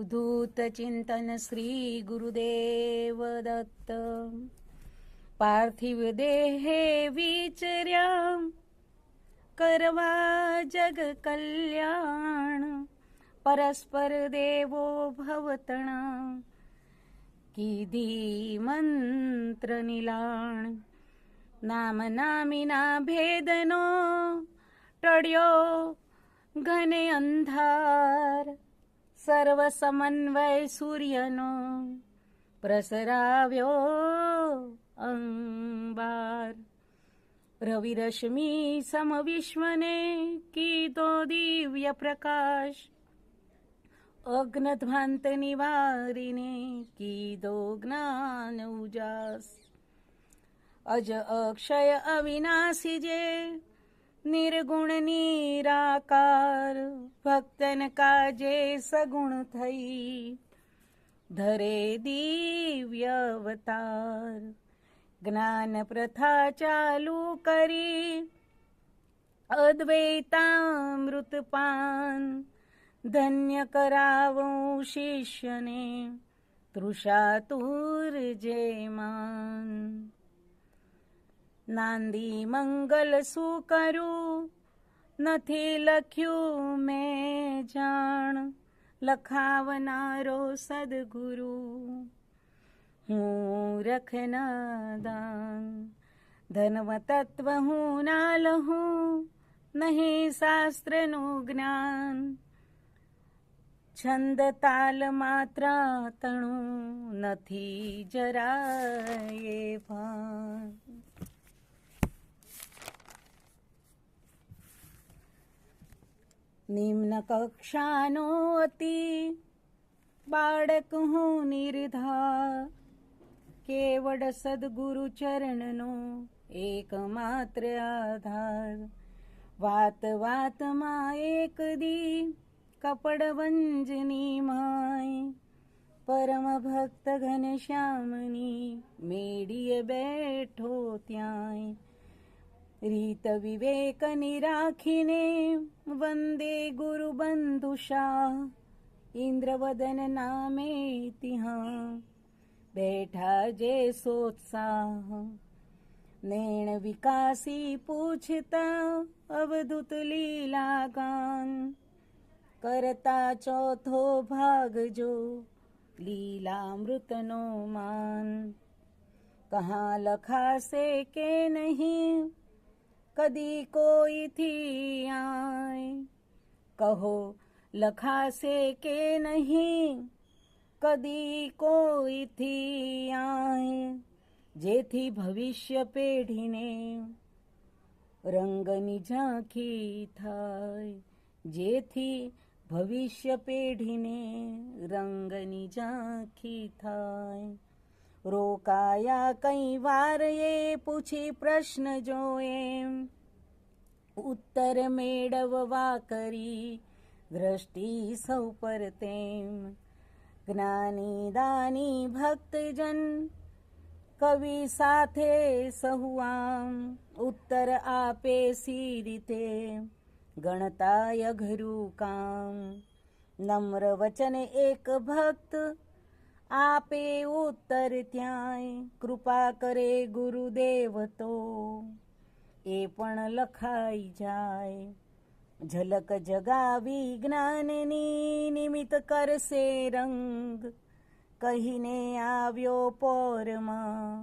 अवधूत चिंतन श्री गुरुदेव दत्त। पार्थिव देहे विचर्या करवा जग कल्याण। परस्पर देवो भवतणा कीधी मंत्र निलाण। नाम नामिना भेदनो टळ्यो घने अंधार। सर्व समन्वय सूर्यनो प्रसराव्यो अंबार। रवि रश्मी सम विश्वने कीधो दिव्य प्रकाश। अग्नध्वांत निवारिणे कीधो ज्ञान उजास। अज अक्षय अविनाशी जे निर्गुण निराकार। भक्तन काजे सगुण थई धरे दिव्य अवतार। ज्ञान प्रथा चालू करी अद्वैतामृत पान। धन्य करावो शिष्यने तृषातुर जे मान। नांदी मंगल सुकरू નથી લખ્યું મેં જાણ। લખાવનારો સદગુરુ હું રખના દાન। ધર્મ તત્વ હું ના લહું નહીં શાસ્ત્રનું જ્ઞાન। છંદ તાલ માત્રા તણું નથી જરાય ભાન। નિમ્ન કક્ષાનો અતિ બાળક હું નિર્ધાર। કેવળ સદગુરુ ચરણનો એકમાત્ર આધાર। વાત વાતમાં એક દી કપડ વંજની માય। પરમ ભક્ત ઘનશ્યામની મેડીએ બેઠો ત્યાંય। રીત વિવેકની રાખીને વંદે ગુરુ બંધુષા। ઇન્દ્રવદન નામે ત્યાં બેઠા જે સોત્સાહ। નૈણ વિકાસી પૂછતા અવધૂત લીલા ગાન। કરતા ચોથો ભાગ જો લીલામૃતનો માન। કહા લખાશે કે નહીં કદી કોઈથી આય। કહો લખાશે કે નહીં કદી કોઈથી આય। જેથી ભવિષ્ય પેઢીને રંગની ઝાંખી થાય। જેથી ભવિષ્ય પેઢીને રંગની ઝાંખી થાય। રોકાયા કઈ વાર એ પૂછી પ્રશ્ન જો એમ। ઉત્તર મેળવવા કરી દ્રષ્ટિ સૌ પર તેમ। જ્ઞાની દાની ભક્તજન કવિ સાથે સહુ આમ। ઉત્તર આપે સી રીતે ગણતાય અઘરું કામ। નમ્ર વચન એક ભક્ત આપે ઉત્તર ત્યાંય। કૃપા કરે ગુરુદેવ તો એ પણ લખાઈ જાય। ઝલક જગાવી જ્ઞાનની નિમિત્ત કરશે રંગ। કહીને આવ્યો પોરમાં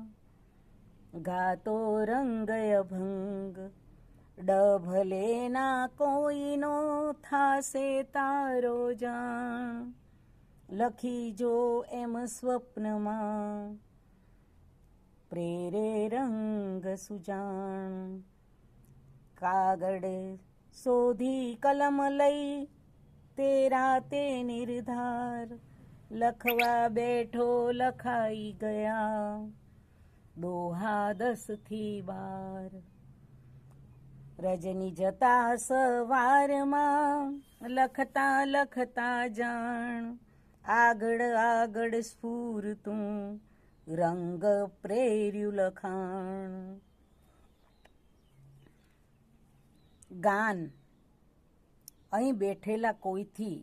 ગાતો રંગ અભંગ। ડભલે ના કોઈનો થાશે તારો જાણ। લખી જો એમ સ્વપ્નમાં પ્રેરે રંગ સુજાણ। કાગળ શોધી કલમ લઈ તે રાતે નિર્ધાર। લખવા બેઠો લખાઈ ગયા દોહા 10 થી 12। રજની જતા સવારમાં લખતા લખતા જાણ। આગળ આગળ સ્ફૂરતું રંગ પ્રેર્યું લખાણ। ગાન અહીં બેઠેલા કોઈથી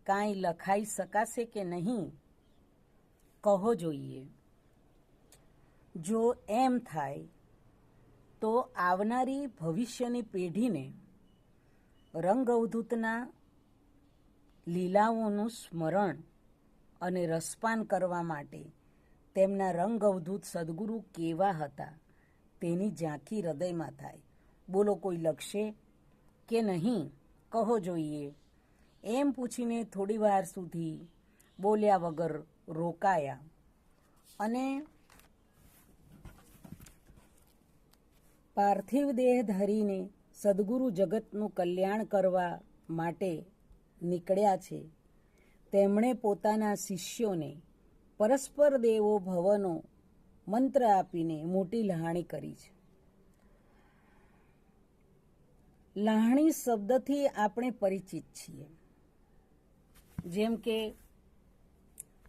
કાંઈ લખાઈ શકાશે કે નહીં? કહો જોઈએ. જો એમ થાય તો આવનારી ભવિષ્યની પેઢીને રંગ અવધૂતના લીલાઓનું સ્મરણ અને રસપાન કરવા માટે તેમના રંગ અવધૂત સદગુરુ કેવા હતા તેની ઝાંખી હૃદયમાં થાય. બોલો, કોઈ લખશે કે નહીં? કહો જોઈએ. એમ પૂછીને થોડી વાર સુધી બોલ્યા વગર રોકાયા અને પાર્થિવ દેહ ધરીને સદગુરુ જગતનું કલ્યાણ કરવા માટે નીકળ્યા છે. તેમણે પોતાના શિષ્યોને પરસ્પર દેવો ભવનો મંત્ર આપીને મોટી લહાણી કરી છે. લહાણી શબ્દથી આપણે પરિચિત છીએ. જેમ કે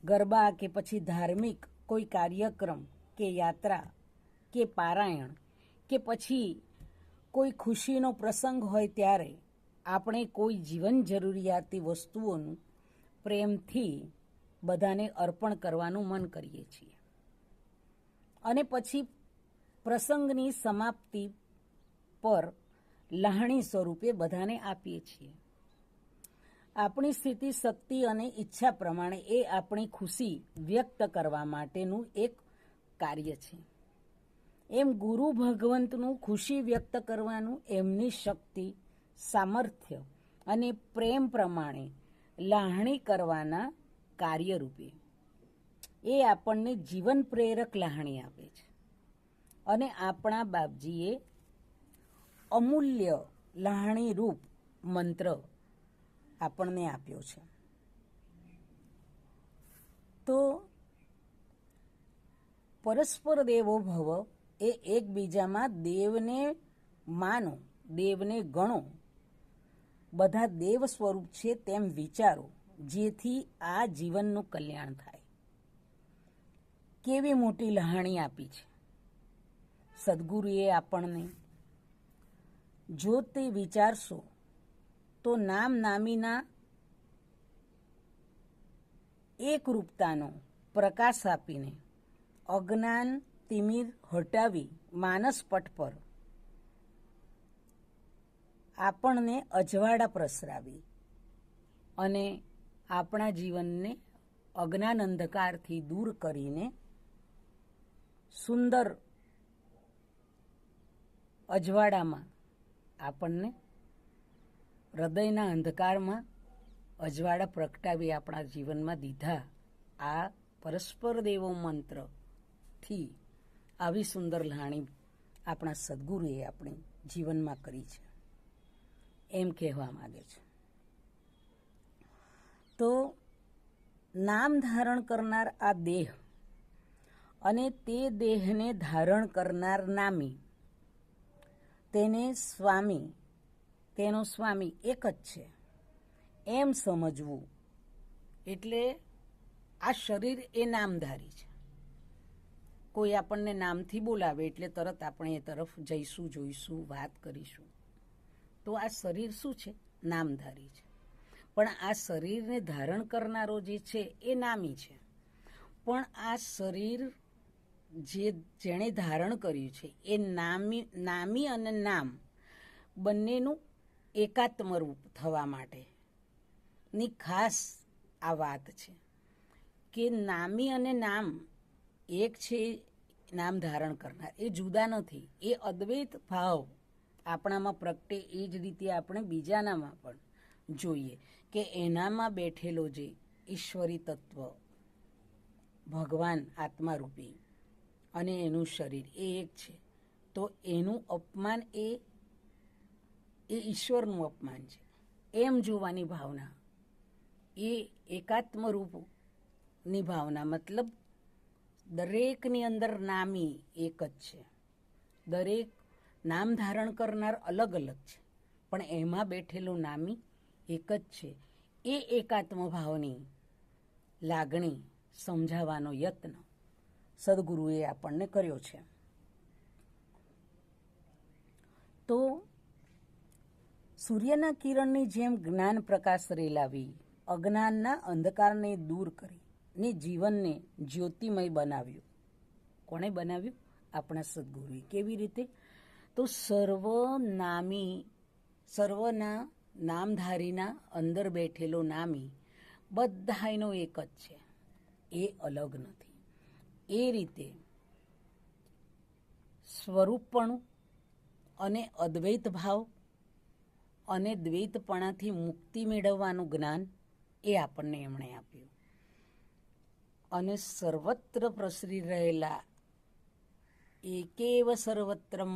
ગરબા કે પછી ધાર્મિક કોઈ કાર્યક્રમ કે યાત્રા કે પારાયણ કે પછી કોઈ ખુશીનો પ્રસંગ હોય ત્યારે આપણે કોઈ જીવન જરૂરિયાતી વસ્તુઓનું પ્રેમથી બધાને અર્પણ કરવાનું મન કરીએ છીએ અને પછી પ્રસંગની સમાપ્તિ પર લહાણી સ્વરૂપે બધાને આપીએ છીએ. આપણી સ્થિતિ, શક્તિ અને ઈચ્છા પ્રમાણે એ આપણી ખુશી વ્યક્ત કરવા માટેનું એક કાર્ય છે. એમ ગુરુ ભગવંતનું ખુશી વ્યક્ત કરવાનું એમની શક્તિ, સામર્થ્ય અને પ્રેમ પ્રમાણે લહાણી કરવાના કાર્યરૂપે એ આપણને જીવન પ્રેરક લહાણી આપે છે. અને આપણા બાપજીએ અમૂલ્ય લહાણી રૂપ મંત્ર આપણને આપ્યો છે. તો પરસ્પર દેવો ભવ એ એકબીજામાં દેવને માનો, દેવને ગણો, બધા દેવ સ્વરૂપ છે તેમ વિચારો, જેથી આ જીવનનું કલ્યાણ થાય. કેવી મોટી લહાણી આપી છે સદગુરુએ આપણને. જો તે વિચારશો તો નામ નામીના એકરૂપતાનો પ્રકાશ આપીને અજ્ઞાન તિમિર હટાવી માનસ પટ પર આપણને અજવાળા પ્રસરાવી અને આપણા જીવનને અજ્ઞાન અંધકારથી દૂર કરીને સુંદર અજવાળામાં આપણને હૃદયના અંધકારમાં અજવાળા પ્રગટાવી આપણા જીવનમાં દીધા. આ પરસ્પર દેવો મંત્રથી આવી સુંદર લહાણી આપણા સદગુરુએ આપણી જીવનમાં કરી છે એમ કહેવા માંગે છે. તો નામ ધારણ કરનાર આ દેહ અને તે દેહને ધારણ કરનાર નામી, તેને સ્વામી, તેનો સ્વામી એક જ છે એમ સમજવું. એટલે આ શરીર એ નામધારી છે. કોઈ આપણને નામથી બોલાવે એટલે તરત આપણે એ તરફ જઈશું, જોઈશું, વાત કરીશું. તો આ શરીર શું છે? નામધારી છે. પણ આ શરીરને ધારણ કરનારો જે છે એ નામી છે. પણ આ શરીર જેણે ધારણ કર્યું છે એ નામી અને નામ બંનેનું એકાત્મ રૂપ થવા માટેની ખાસ આ વાત છે કે નામી અને નામ એક છે. નામ ધારણ કરનાર એ જુદા નથી. એ અદ્વૈત ભાવ આપણામાં પ્રગટે એ જ રીતે આપણે બીજાનામાં પણ જોઈએ કે એનામાં બેઠેલો જે ઈશ્વરી તત્વ ભગવાન આત્મારૂપી અને એનું શરીર એ એક છે. તો એનું અપમાન એ ઈશ્વરનું અપમાન છે એમ જોવાની ભાવના, એ એકાત્મ રૂપની ભાવના. મતલબ દરેકની અંદર નામી એક જ છે. દરેક નામ ધારણ કરનાર અલગ અલગ છે પણ એમાં બેઠેલું નામી એક જ છે. એ એકાત્મ ભાવની લાગણી સમજાવવાનો યત્ન સદગુરુએ આપણને કર્યો છે. તો સૂર્યના કિરણની જેમ જ્ઞાન પ્રકાશ રેલાવી અજ્ઞાનના અંધકારને દૂર કરી ને જીવનને જ્યોતિમય બનાવ્યું. કોણે બનાવ્યું? આપણા સદગુરુએ. કેવી રીતે? તો સર્વના નામધારીના અંદર બેઠેલો નામી બધાયનો એક જ છે, એ અલગ નથી. એ રીતે સ્વરૂપપણું અને અદ્વૈત ભાવ અને દ્વૈતપણાથી મુક્તિ મેળવવાનું જ્ઞાન એ આપણને એમણે આપ્યું. અને સર્વત્ર પ્રસરી રહેલા એકેવ સર્વત્રમ,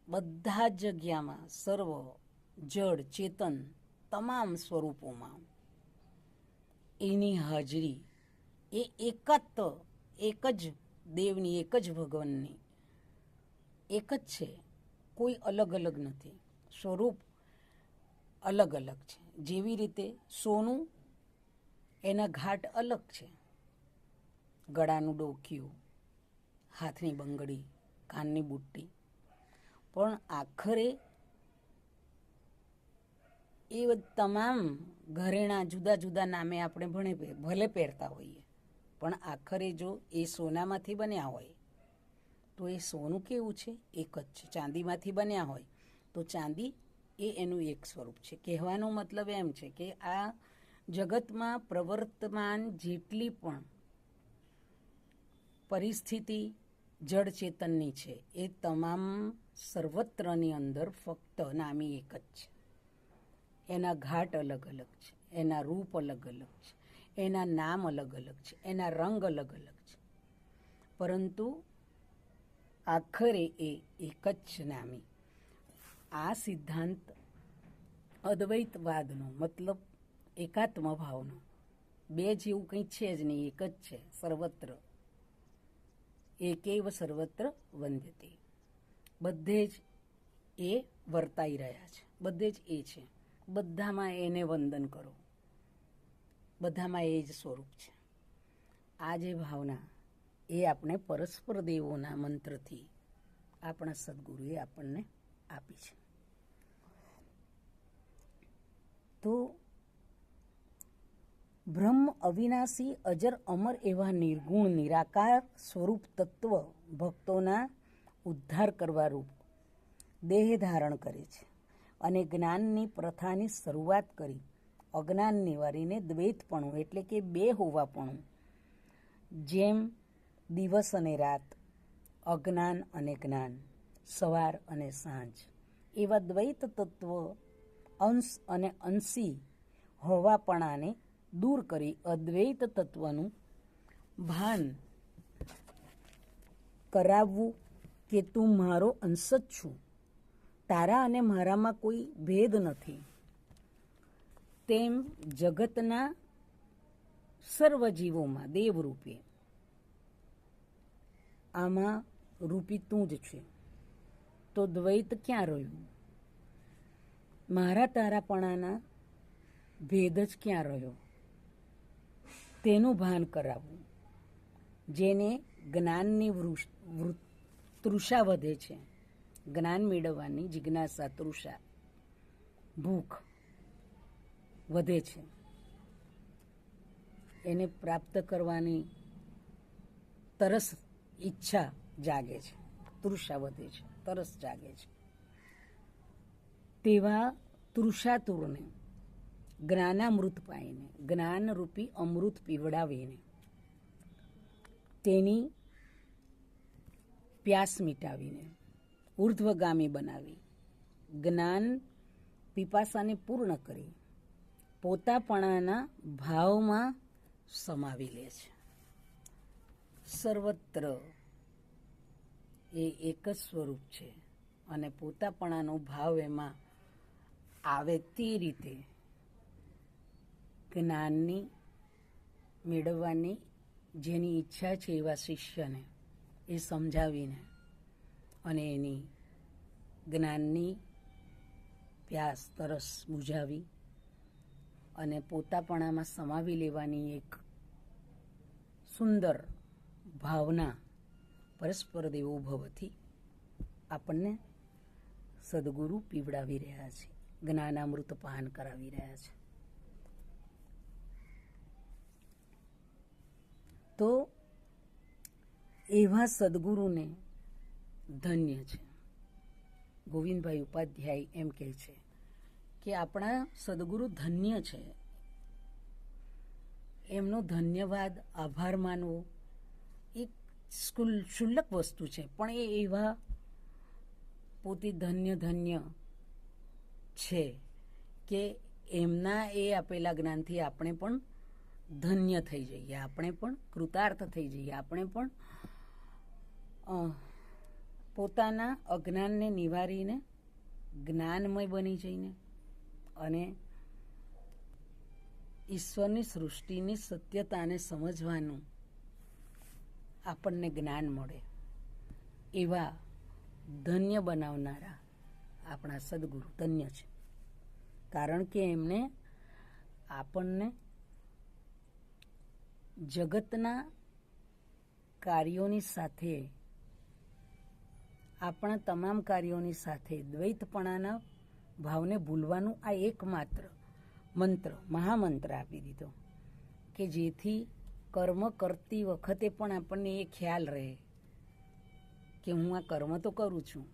બધા જ જગ્યામાં, સર્વ જડ ચેતન તમામ સ્વરૂપોમાં એની હાજરી, એ એક જ દેવની, એક જ ભગવાનની એક જ છે, કોઈ અલગ અલગ નથી. સ્વરૂપ અલગ અલગ છે. જેવી રીતે સોનું, એના ઘાટ અલગ છે, ગળાનું ડોકિયું, હાથની બંગડી, કાનની બુટ્ટી, પણ આખરે એ તમામ ઘરેણાં જુદા જુદા નામે આપણે ભલે પહેરતા હોઈએ, પણ આખરે જો એ સોનામાંથી બન્યા હોય તો એ સોનું કેવું છે? એક જ છે. ચાંદીમાંથી બન્યા હોય તો ચાંદી એ એનું એક સ્વરૂપ છે. કહેવાનો મતલબ એમ છે કે આ જગતમાં પ્રવર્તમાન જેટલી પણ પરિસ્થિતિ જડ ચેતનની છે, એ તમામ સર્વત્રની અંદર ફક્ત નામી એક જ છે. એના ઘાટ અલગ અલગ છે, એના રૂપ અલગ અલગ છે, એના નામ અલગ અલગ છે, એના રંગ અલગ અલગ છે, પરંતુ આખરે એ એક જ નામી. આ સિદ્ધાંત અદ્વૈતવાદનો, મતલબ એકાત્મ ભાવનો, બે જેવું કંઈ છે જ નહીં, એક જ છે. સર્વત્ર એકેવ સર્વત્ર વંદ્યતે. બધે જ એ વર્તાઈ રહ્યા છે, બધે જ એ છે, બધામાં એને વંદન કરો, બધામાં એ જ સ્વરૂપ છે. આ જે ભાવના એ આપણે પરસ્પર દેવોના મંત્રથી આપણા સદગુરુએ આપણને આપી છે. તો બ્રહ્મ અવિનાશી, અજર અમર એવા નિર્ગુણ નિરાકાર સ્વરૂપ તત્વ ભક્તોના ઉદ્ધાર કરવા રૂપ દેહ ધારણ કરે છે અને જ્ઞાનની પ્રથાની શરૂઆત કરી અજ્ઞાન નિવારીને દ્વૈતપણું એટલે કે બે હોવાપણું, જેમ દિવસ અને રાત, અજ્ઞાન અને જ્ઞાન, સવાર અને સાંજ, એવા દ્વૈત તત્વ અંશ અને અંશી હોવાપણાને દૂર કરી અદ્વૈત તત્વનું ભાન કરાવવું કે તું મારો અંશ જ છું, તારા અને મારામાં કોઈ ભેદ નથી, તેમ જગતના સર્વ જીવોમાં દેવરૂપે આમાં રૂપી તું જ છે. તો દ્વૈત ક્યાં રહ્યું? મારા તારાપણાના ભેદ જ ક્યાં રહ્યો? તેનું ભાન કરાવવું. જેને જ્ઞાનની તૃષા વધે છે, જ્ઞાન મેળવવાની જિજ્ઞાસા, તૃષા, ભૂખ વધે છે, એને પ્રાપ્ત કરવાની તરસ, ઈચ્છા જાગે છે, તૃષા વધે છે, તરસ જાગે છે. તેવા તૃષાતુરને જ્ઞાનામૃત પાઈને, જ્ઞાનરૂપી અમૃત પીવડાવીને તેની પ્યાસ મિટાવીને ઉર્ધ્વગામી બનાવી જ્ઞાન પીપાસાને પૂર્ણ કરી પોતાપણાના ભાવમાં સમાવી લે છે. સર્વત્ર એ એક જ સ્વરૂપ છે અને પોતાપણાનો ભાવ એમાં આવે તે રીતે જ્ઞાનની મેળવવાની જેની ઈચ્છા છે એવા શિષ્યને એ સમજાવીને અને એની જ્ઞાનની પ્યાસ, તરસ બુઝાવી અને પોતાપણામાં સમાવી લેવાની એક સુંદર ભાવના પરસ્પર દેવો ભવથી આપણને સદગુરુ પીવડાવી રહ્યા છે. જ્ઞાનામૃત પાન કરાવી રહ્યા છે. તો એવા સદગુરુને ધન્ય છે. ગોવિંદભાઈ ઉપાધ્યાય એમ કહે છે કે આપણા સદગુરુ ધન્ય છે. એમનો ધન્યવાદ, આભાર માનવો એક ક્ષુલ્લક વસ્તુ છે, પણ એ એવા પોતે ધન્ય છે કે એમના એ આપેલા જ્ઞાનથી આપણે પણ ધન્ય થઈ જઈએ, આપણે પણ કૃતાર્થ થઈ જઈએ, આપણે પણ પોતાના અજ્ઞાનને નિવારીને જ્ઞાનમય બની જઈને અને ઈશ્વરની સૃષ્ટિની સત્યતાને સમજવાનું આપણને જ્ઞાન મળે એવા ધન્ય બનાવનારા આપણા સદગુરુ ધન્ય છે. કારણ કે એમને આપણને જગતના કાર્યોની સાથે, આપણા તમામ કાર્યોની સાથે દ્વૈતપણાના ભાવને ભૂલવાનું આ એકમાત્ર મંત્ર, મહામંત્ર આપી દીધો કે જેથી કર્મ કરતી વખતે પણ આપણને એ ખ્યાલ રહે કે હું આ કર્મ તો કરું છું,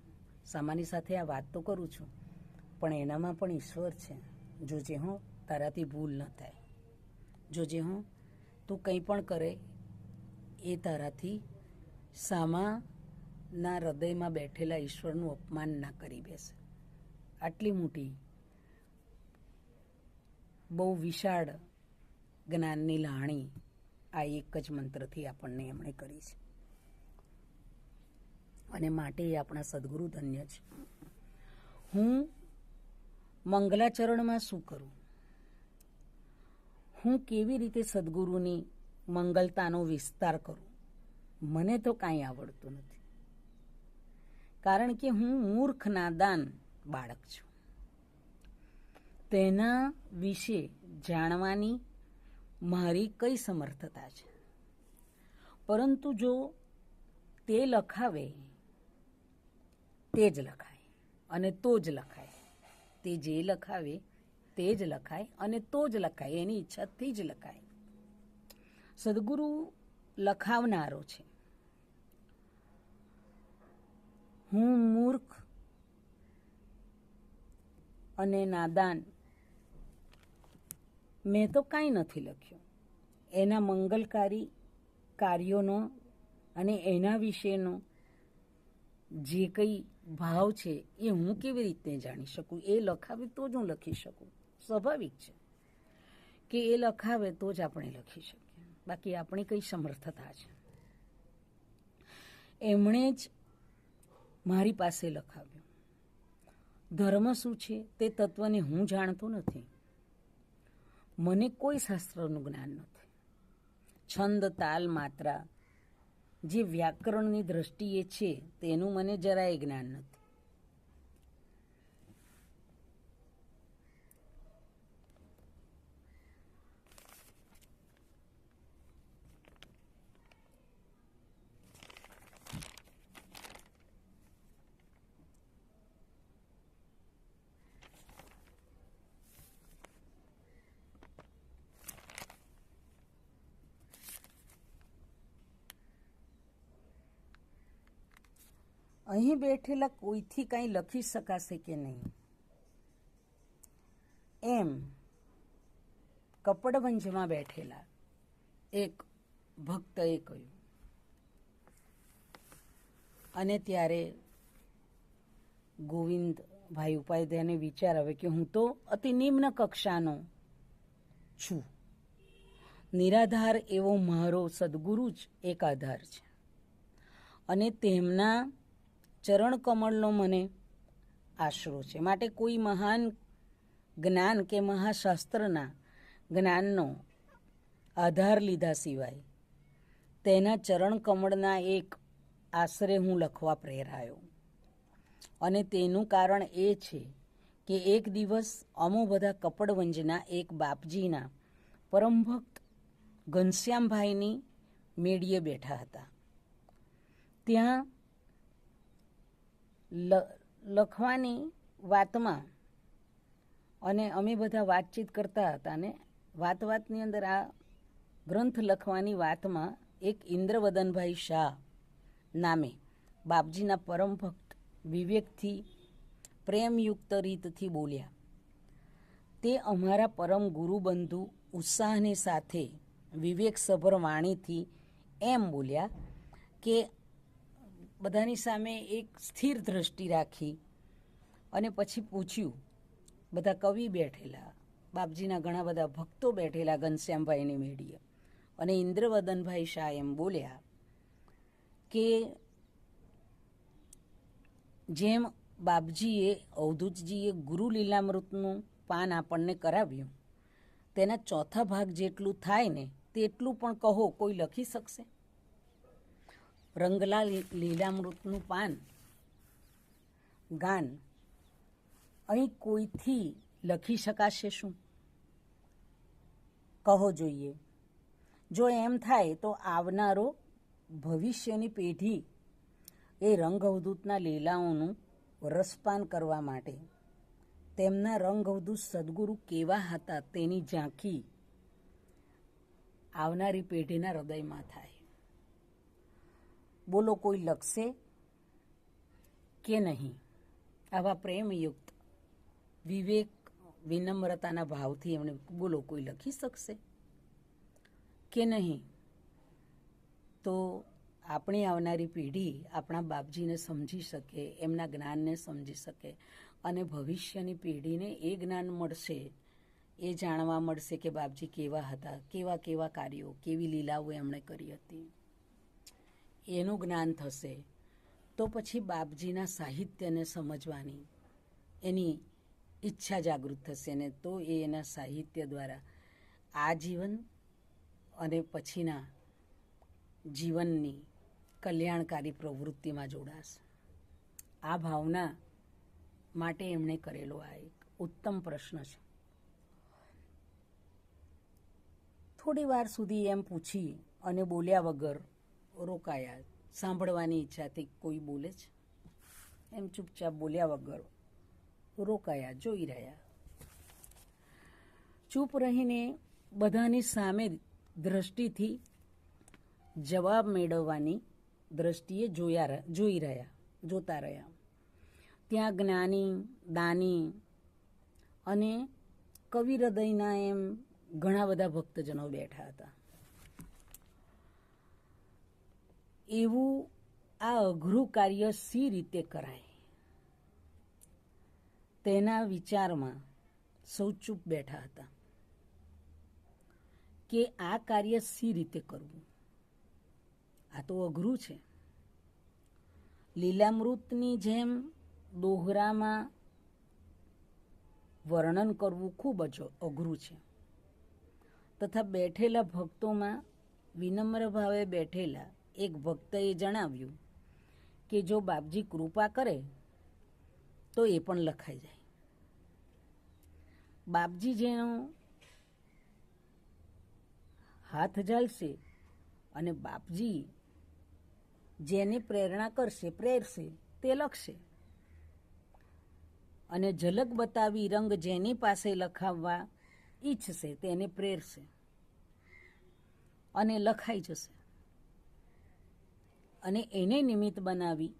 સામાની સાથે આ વાત તો કરું છું, પણ એનામાં પણ ઈશ્વર છે. જોજે હું તારાથી ભૂલ ન થાય, જોજે હું તું કંઈ પણ કરે એ તારાથી સામાના હૃદયમાં બેઠેલા ઈશ્વરનું અપમાન ના કરી બેસે. આટલી મોટી બહુ વિશાળ જ્ઞાનની લાણી આ એક જ મંત્રથી આપણને એમણે કરી છે. અને માટે એ આપણા સદગુરુ ધન્ય છે. હું મંગલાચરણમાં શું કરું? હું કેવી રીતે સદગુરુની મંગલતાનો વિસ્તાર કરું? મને તો કાંઈ આવડતું નથી, કારણ કે હું મૂર્ખ નાદાન બાળક છું. તેના વિશે જાણવાની મારી કઈ સમર્થતા છે? પરંતુ જો તે લખાવે તે જ લખાય અને તો જ લખાય, તે જે લખાવે તે જ લખાય અને તો જ લખાય, એની ઈચ્છાથી જ લખાય. સદગુરુ લખાવનારો છે. હું મૂર્ખ અને નાદાન, મેં તો કાંઈ નથી લખ્યું. એના મંગલકારી કાર્યોનો અને એના વિશેનો જે કંઈ ભાવ છે એ હું કેવી રીતે જાણી શકું? એ લખાવે તો જ હું લખી શકું. સ્વાભાવિક છે કે એ લખાવે તો જ આપણે લખી શકીએ, બાકી આપણી કઈ સમર્થતા છે? એમણે જ મારી પાસે લખાવ્યું. ધર્મ શું છે તે તત્વને હું જાણતો નથી. મને કોઈ શાસ્ત્રનું જ્ઞાન નથી. છંદ, તાલ, માત્રા જે વ્યાકરણની દ્રષ્ટિએ છે તેનું મને જરાય જ્ઞાન નથી. અહીં બેઠેલા કોઈથી કાંઈ લખી શકાશે કે નહીં, એમ કપડવંજમાં બેઠેલા એક ભક્તએ કહ્યું. અને ત્યારે ગોવિંદભાઈ ઉપાધ્યાયને વિચાર આવે કે હું તો અતિ નિમ્ન કક્ષાનો છું. નિરાધાર એવો મારો સદગુરુ જ એક આધાર છે અને તેમના ચરણ કમળનો મને આશરો છે. માટે કોઈ મહાન જ્ઞાન કે મહાશાસ્ત્રના જ્ઞાનનો આધાર લીધા સિવાય તેના ચરણ કમળના એક આશરે હું લખવા પ્રેરાયો. અને તેનું કારણ એ છે કે એક દિવસ અમો બધા કપડવંજના એક બાપજીના પરમભક્ત ઘનશ્યામભાઈની મેળીએ બેઠા હતા. ત્યાં લખવાની વાતમાં અને અમે બધા વાતચીત કરતા હતા ને વાતની અંદર આ ગ્રંથ લખવાની વાતમાં એક ઇન્દ્રવદનભાઈ શાહ નામે બાપજીના પરમ ભક્ત વિવેકથી પ્રેમયુક્ત રીતથી બોલ્યા. તે અમારા પરમ ગુરુબંધુ ઉત્સાહની સાથે વિવેકસભર વાણીથી એમ બોલ્યા કે બધાની સામે એક સ્થિર દ્રષ્ટિ રાખી અને પછી પૂછ્યું. બધા કવિ બેઠેલા, બાપજીના ઘણા બધા ભક્તો બેઠેલા ઘનશ્યામભાઈની મેળીએ, અને ઇન્દ્રવદનભાઈ શાહ એમ બોલ્યા કે જેમ બાપજીએ અવધૂતજીએ ગુરુ લીલામૃતનું પાન આપણને કરાવ્યું, તેના ચોથા ભાગ જેટલું થાય ને તેટલું પણ કહો, કોઈ લખી શકશે? રંગલા લીલામૃતનું પાન ગાન અહીં કોઈથી લખી શકાશે શું? કહો જોઈએ. જો એમ થાય તો આવનારો ભવિષ્યની પેઢી એ રંગ અવધૂતના લીલાઓનું રસપાન કરવા માટે તેમના રંગ અવધૂત સદગુરુ કેવા હતા તેની ઝાંખી આવનારી પેઢીના હૃદયમાં થાય. બોલો, કોઈ લખશે કે નહીં? આવા પ્રેમયુક્ત વિવેક વિનમ્રતાના ભાવથી એમણે બોલો, કોઈ લખી શકશે કે નહીં? તો આપણી આવનારી પેઢી આપણા બાપજીને સમજી શકે, એમના જ્ઞાનને સમજી શકે, અને ભવિષ્યની પેઢીને એ જ્ઞાન મળશે, એ જાણવા મળશે કે બાપજી કેવા હતા, કેવા કેવા કાર્યો, કેવી લીલાઓ એમણે કરી હતી, એનું જ્ઞાન થશે. તો પછી બાપજીના સાહિત્યને સમજવાની એની ઈચ્છા જાગૃત થશે ને તો એ એના સાહિત્ય દ્વારા આજીવન અને પછીના જીવનની કલ્યાણકારી પ્રવૃત્તિમાં જોડાશે. આ ભાવના માટે એમણે કરેલો આ એક ઉત્તમ પ્રશ્ન છે. થોડી વાર સુધી એમ પૂછી અને બોલ્યા વગર રોકાયા. સાંભળવાની ઈચ્છાથી કોઈ બોલે છે એમ ચૂપચાપ બોલ્યા વગર રોકાયા, જોઈ રહ્યા. ચૂપ રહીને બધાની સામે દ્રષ્ટિથી જવાબ મેળવવાની દ્રષ્ટિએ જોતા રહ્યા. ત્યાં જ્ઞાની, દાની અને કવિ હૃદયના એમ ઘણા બધા ભક્તજનો બેઠા હતા. એવું આ અઘરું કાર્ય સી રીતે કરાય તેના વિચારમાં સૌ ચૂપ બેઠા હતા કે આ કાર્ય સી રીતે કરવું. આ તો અઘરું છે. લીલામૃતની જેમ દોહરામાં વર્ણન કરવું ખૂબ જ અઘરું છે. તથા બેઠેલા ભક્તોમાં વિનમ્ર ભાવે બેઠેલા એક ભક્તએ જણાવ્યું કે જો બાપજી કૃપા કરે તો એ પણ લખાઈ જાય. બાપજી જેનો હાથ ઝાલશે અને બાપજી જેને પ્રેરણા કરશે, પ્રેરશે, તે લખશે. અને ઝલક બતાવી રંગ જેની પાસે લખાવવા ઈચ્છશે તેને પ્રેરશે અને લખાઈ જશે. અને એને નિમિત્ત બનાવી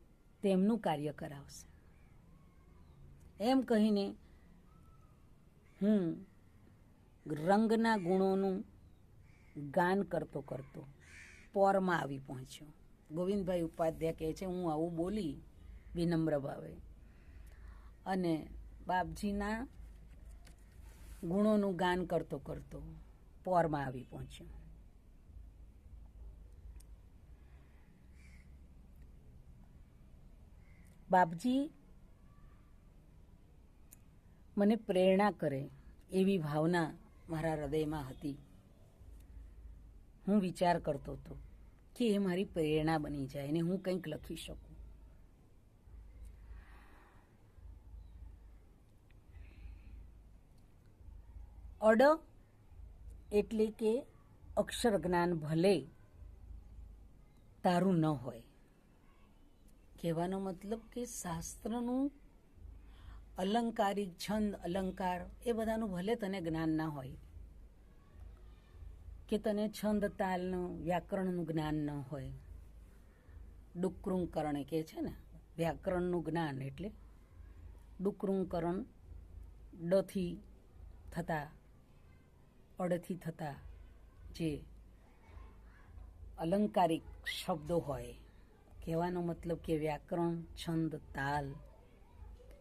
તેમનું કાર્ય કરાવશે. એમ કહીને હું રંગના ગુણોનું ગાન કરતો કરતો પોરમાં આવી પહોંચ્યો. ગોવિંદભાઈ ઉપાધ્યાય કહે છે, હું આવું બોલી વિનમ્ર ભાવે અને બાપજીના ગુણોનું ગાન કરતો કરતો પોરમાં આવી પહોંચ્યો. બાપજી મને પ્રેરણા કરે એવી ભાવના મારા હૃદયમાં હતી. હું વિચાર કરતો હતો કે એ મારી પ્રેરણા બની જાય અને હું કંઈક લખી શકું. અડ એટલે કે અક્ષર જ્ઞાન ભલે તારું ન હોય. કહેવાનો મતલબ કે શાસ્ત્રનું અલંકારિક છંદ અલંકાર એ બધાનું ભલે તને જ્ઞાન ના હોય, કે તને છંદ તાલનું વ્યાકરણનું જ્ઞાન ન હોય, ડુક્કૃંકરણ કે છે ને વ્યાકરણનું જ્ઞાન એટલે ડુક્કૃંકરણ ડથી થતા અડથી થતા જે અલંકારિક શબ્દો હોય, કહેવાનો મતલબ કે વ્યાકરણ, છંદ, તાલ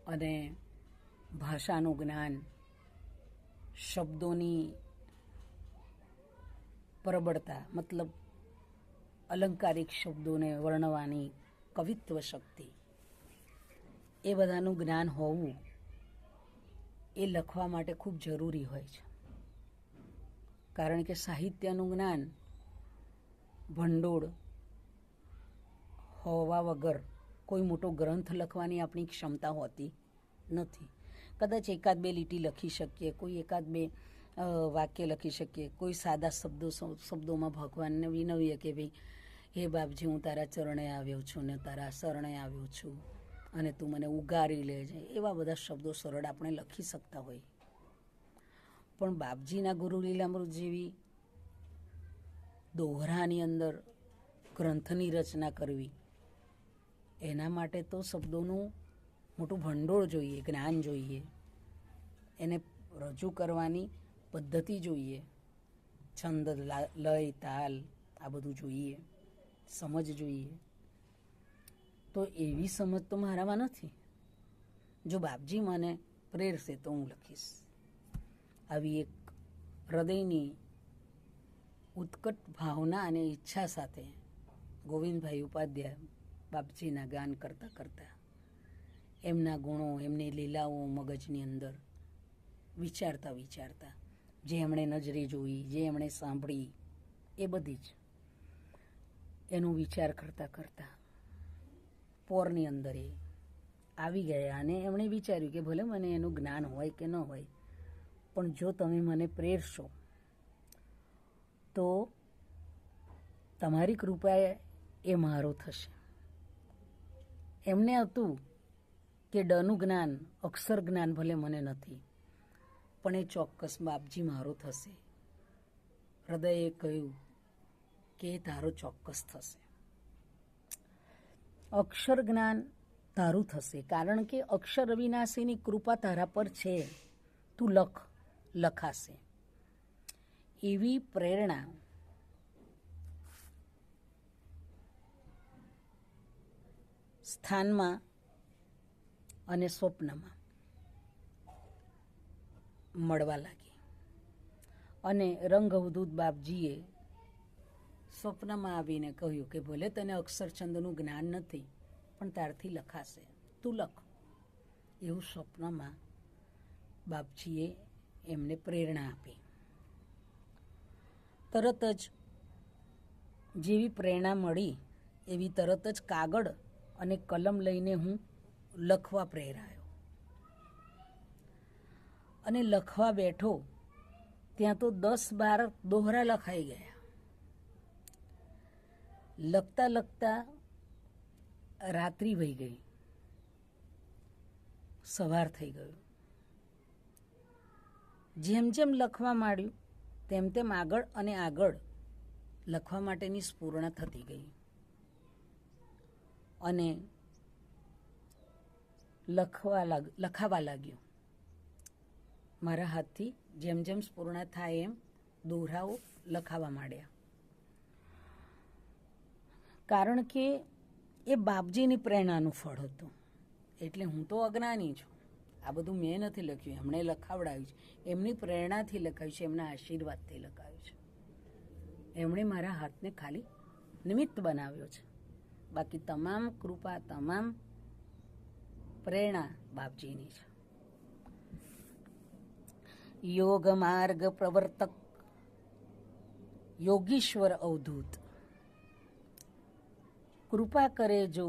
અને ભાષાનું જ્ઞાન, શબ્દોની પ્રબળતા મતલબ અલંકારિક શબ્દોને વર્ણવાની કવિત્વ શક્તિ, એ બધાનું જ્ઞાન હોવું એ લખવા માટે ખૂબ જરૂરી હોય છે. કારણ કે સાહિત્યનું જ્ઞાન ભંડોળ હોવા વગર કોઈ મોટો ગ્રંથ લખવાની આપણી ક્ષમતા હોતી નથી. કદાચ એકાદ બે લીટી લખી શકીએ, કોઈ એકાદ બે વાક્ય લખી શકીએ, કોઈ સાદા શબ્દોમાં ભગવાનને વિનવીએ કે ભાઈ હે બાપજી, હું તારા ચરણે આવ્યો છું ને તારા શરણે આવ્યો છું અને તું મને ઉગારી લેજે, એવા બધા શબ્દો સરળ આપણે લખી શકતા હોય. પણ બાપજીના ગુરુ લીલામૃત જેવી દોહરાની અંદર ગ્રંથની રચના કરવી, એના માટે તો શબ્દોનું મોટું ભંડોળ જોઈએ, જ્ઞાન જોઈએ, એને રજૂ કરવાની પદ્ધતિ જોઈએ, છંદ, લય, તાલ આ બધું જોઈએ, સમજ જોઈએ. તો એવી સમજ તો મારામાં નથી. જો બાપજી મને પ્રેરશે તો હું લખીશ. આવી એક હૃદયની ઉત્કટ ભાવના અને ઈચ્છા સાથે ગોવિંદભાઈ ઉપાધ્યાય બાપજીના ગાન કરતાં કરતાં એમના ગુણો, એમની લીલાઓ મગજની અંદર વિચારતા વિચારતા, જે એમણે નજરે જોઈ, જે એમણે સાંભળી, એ બધી જ એનો વિચાર કરતાં કરતાં પોરની અંદર એ આવી ગયા અને એમણે વિચાર્યું કે ભલે મને એનું જ્ઞાન હોય કે ન હોય, પણ જો તમે મને પ્રેરશો તો તમારી કૃપા એ મારો થશે. એમને હતું કે ડનું જ્ઞાન, અક્ષર જ્ઞાન ભલે મને નથી, પણ એ ચોક્કસ બાપજી મારો થશે. હૃદયે કહ્યું કે તારો ચોક્કસ થશે, અક્ષર જ્ઞાન તારું થશે, કારણ કે અક્ષર અવિનાશીની કૃપા તારા પર છે, તું લખાશે. એવી પ્રેરણા સ્થાનમાં અને સ્વપ્નમાં મળવા લાગી. અને રંગઅવધૂત બાપજીએ સ્વપ્નમાં આવીને કહ્યું કે ભલે તને અક્ષરછંદનું જ્ઞાન નથી, પણ તારથી લખાશે, તું લખ. એવું સ્વપ્નમાં બાપજીએ એમને પ્રેરણા આપી. તરત જ જેવી પ્રેરણા મળી એવી તરત જ કાગળ અને કલમ લઈને હું લખવા પ્રેરાયો. અને લખવા બેઠો ત્યાં તો 10-12 દોહરા લખાઈ ગયા. લખતા લખતા રાત્રિ વહી ગઈ, સવાર થઈ ગયું. જેમ જેમ લખવા માંડ્યું તેમ તેમ આગળ અને આગળ લખવા માટેની સ્ફૂર્ણા થતી ગઈ. અને લખાવા લાગ્યું. મારા હાથથી જેમ જેમ સ્ફૂર્ણા થાય એમ દોહરાઓ લખાવા માંડ્યા. કારણ કે એ બાપજીની પ્રેરણાનું ફળ હતું. એટલે હું તો અજ્ઞાની છું, આ બધું મેં નથી લખ્યું, એમણે લખાવડાવ્યું છે, એમની પ્રેરણાથી લખાયું છે, એમના આશીર્વાદથી લખાયું છે. એમણે મારા હાથને ખાલી નિમિત્ત બનાવ્યો છે, બાકી તમામ કૃપા, તમામ પ્રેરણા બાપજીની છે. યોગ માર્ગ પ્રવર્તક યોગીશ્વર અવધૂત, કૃપા કરે જો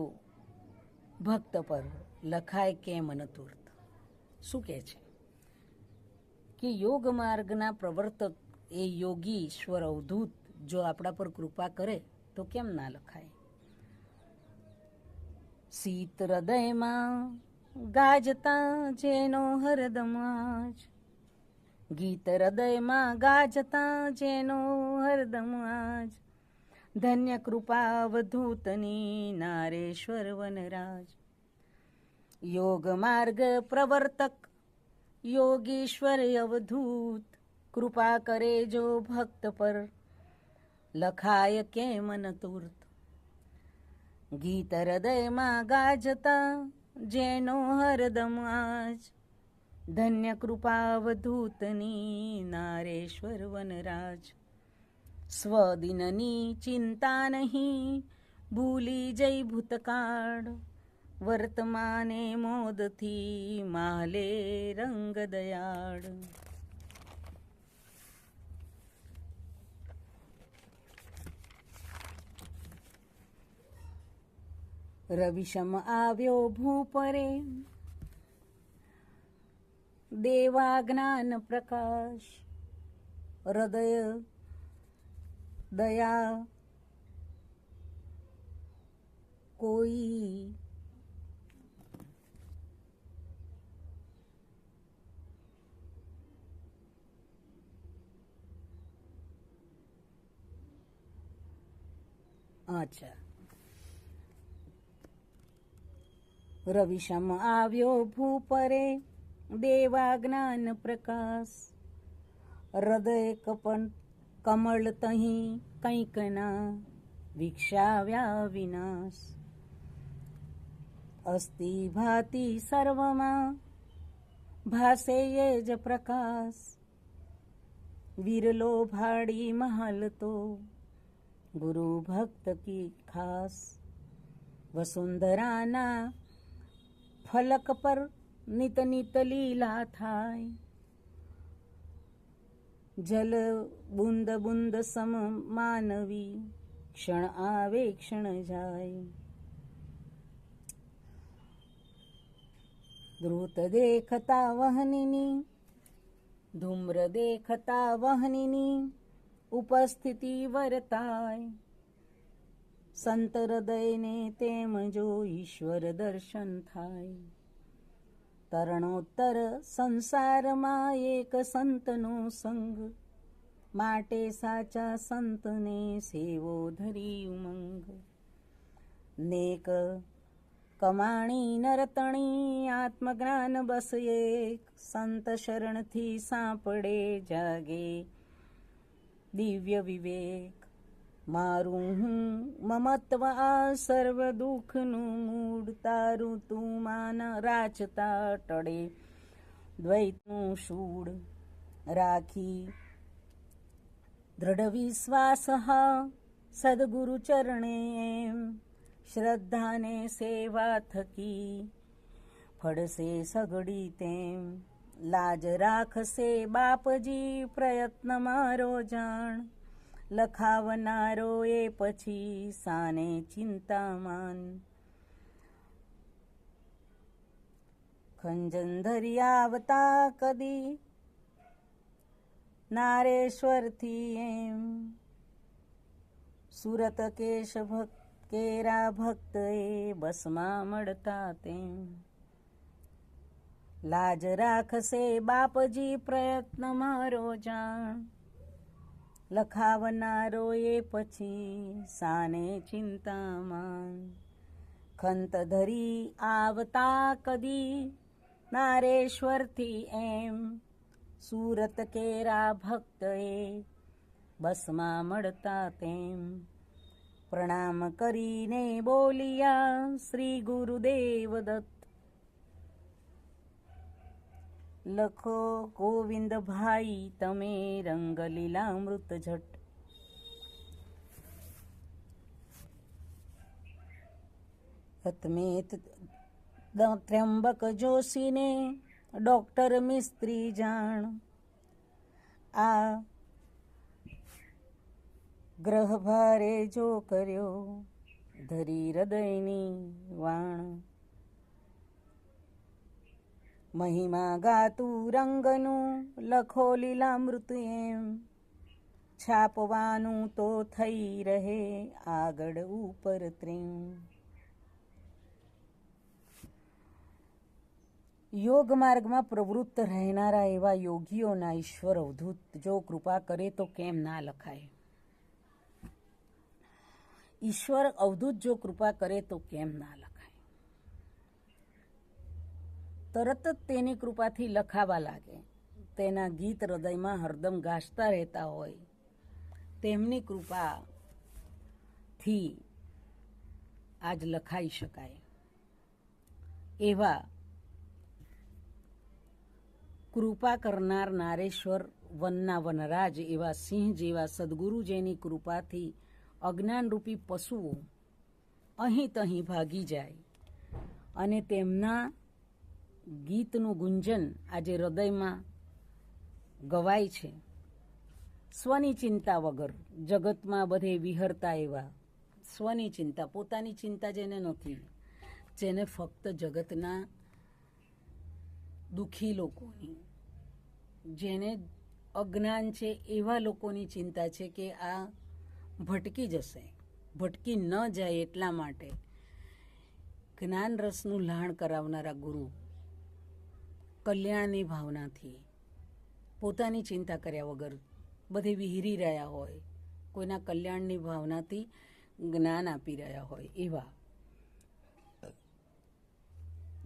ભક્ત પર, લખાય કેમ અનતુર્ત. શું કહે છે કે યોગ માર્ગના પ્રવર્તક એ યોગી ઈશ્વર અવધૂત જો આપણા પર કૃપા કરે તો કેમ ના લખાય. શીત હૃદયમાં ગાજતા જેનો હરદમ આજ, ગીત હૃદયમાં ગાજતા જેનો હરદમ આજ, ધન્ય કૃપા અવધૂતની નારેશ્વર વનરાજ, યોગ માર્ગ પ્રવર્તક યોગીશ્વર અવધૂત, કૃપા કરે જો ભક્ત પર લખાય કેમ ન તુર્ત, ગીત હૃદયમાં ગાજતા જેનો હરદમ આજ, ધન્ય કૃપા અવધૂતની નારેશ્વર વનરાજ, સ્વદિનની ચિંતા નહીં ભૂલી જઈ ભૂતકાળ, વર્તમાને મોદથી માલે રંગ દયાળ. રવિશમ આવ્યો ભૂપરે, દેવા જ્ઞાન પ્રકાશ, હૃદય દયા કોઈ અચ્છા. રવિશમ આવ્યો ભૂપરે, દેવા જ્ઞાન પ્રકાશ, હૃદય કમળ તહીં કંઈક ના વિક્ષાવ્યા વિનાશ, અસ્તિ ભાતિ સર્વમાં ભાસે એ જ પ્રકાશ, વિરલો ભાડી મહલ તો ગુરુ ભક્ત કી ખાસ, વસુંધરાના ફલક પર નિત નિત લીલા થાય, જલ બુંદ બુંદ સમ માનવી, ક્ષણ આવે ક્ષણ જાય, દ્રુત દેખતા વહનીની ધૂમ્ર દેખતા વહનીની, ઉપસ્થિતિ વર્તાય, સંત હૃદયને તેમ જો ઈશ્વર દર્શન થાય, તરણોત્તર સંસારમાં એક સંતનો સંગ, માટે સાચા સંતને સેવો ધરી ઉમંગ, નેક કમાણી નરતણી આત્મજ્ઞાન બસ એક, સંત શરણથી સાંપડે જાગે દિવ્ય વિવેક, મારું હું મમત્વ આ સર્વ દુઃખનું મૂળ, તારું તું માન રાચતા ટળે દ્વૈતનું શૂળ, રાખી દ્રઢ વિશ્વાસ સદગુરુ ચરણે એમ, શ્રદ્ધાને સેવા થકી ફળશે સઘળી તેમ, લાજ રાખશે બાપજી પ્રયત્ન મારો જાણ, લખાવનારો એ પછી સાને ચિંતામાન, ખંજન ધરી આવતા કદી નારેશ્વરથી એમ, સુરત કેશ કેરા ભક્ત એ બસમાં મળતા તેમ, લાજ રાખશે બાપજી પ્રયત્ન મારો જાણ, લખાવનારો એ પછી સાને ચિંતામાન, ખંત ધરી આવતા કદી નારેશ્વરથી એમ, સુરત કેરા ભક્ત એ બસમાં મળતા તેમ, પ્રણામ કરીને બોલિયા શ્રી ગુરુદેવ દત્ત, લખો ગોવિંદભાઈ તમે રંગલીલામૃત ઝટ, હતમેત ત્ર્યંબક જોશીને ડોક્ટર મિસ્ત્રી જાણ, આ ગ્રહ ભારે જો કર્યો ધરી હૃદયની વાણ, મહિમા ગાતું રંગનું લખો લીલામૃત એમ, છાપવાનું તો થઈ રહે આગળ ઉપર ત્રેમ, યોગ માર્ગમાં પ્રવૃત્ત રહેનારા એવા યોગીઓના ઈશ્વર અવધૂત જો કૃપા કરે તો કેમ ના લખાય? ઈશ્વર અવધૂત જો કૃપા કરે તો કેમ ના લખાય? તરત જ તેની કૃપાથી લખાવા લાગે. તેના ગીત હૃદયમાં હરદમ ગાજતા રહેતા હોય તેમની કૃપાથી આજ લખાઈ શકાય. એવા કૃપા કરનાર નારેશ્વર વનના વનરાજ એવા સિંહ જેવા સદગુરુ જેની કૃપાથી અજ્ઞાનરૂપી પશુઓ અહીં તહીં ભાગી જાય અને તેમના ગીતનું ગુંજન આજે હૃદયમાં ગવાય છે. સ્વની ચિંતા વગર જગતમાં બધે વિહરતા એવા સ્વની ચિંતા, પોતાની ચિંતા જેને નથી, જેને ફક્ત જગતના દુઃખી લોકોની, જેને અજ્ઞાન છે એવા લોકોની ચિંતા છે કે આ ભટકી જશે, ભટકી ન જાય એટલા માટે જ્ઞાન રસનું લહાણ કરાવનારા ગુરુ કલ્યાણની ભાવનાથી પોતાની ચિંતા કર્યા વગર બધે વિહરી રહ્યા હોય, કોઈના કલ્યાણની ભાવનાથી જ્ઞાન આપી રહ્યા હોય એવા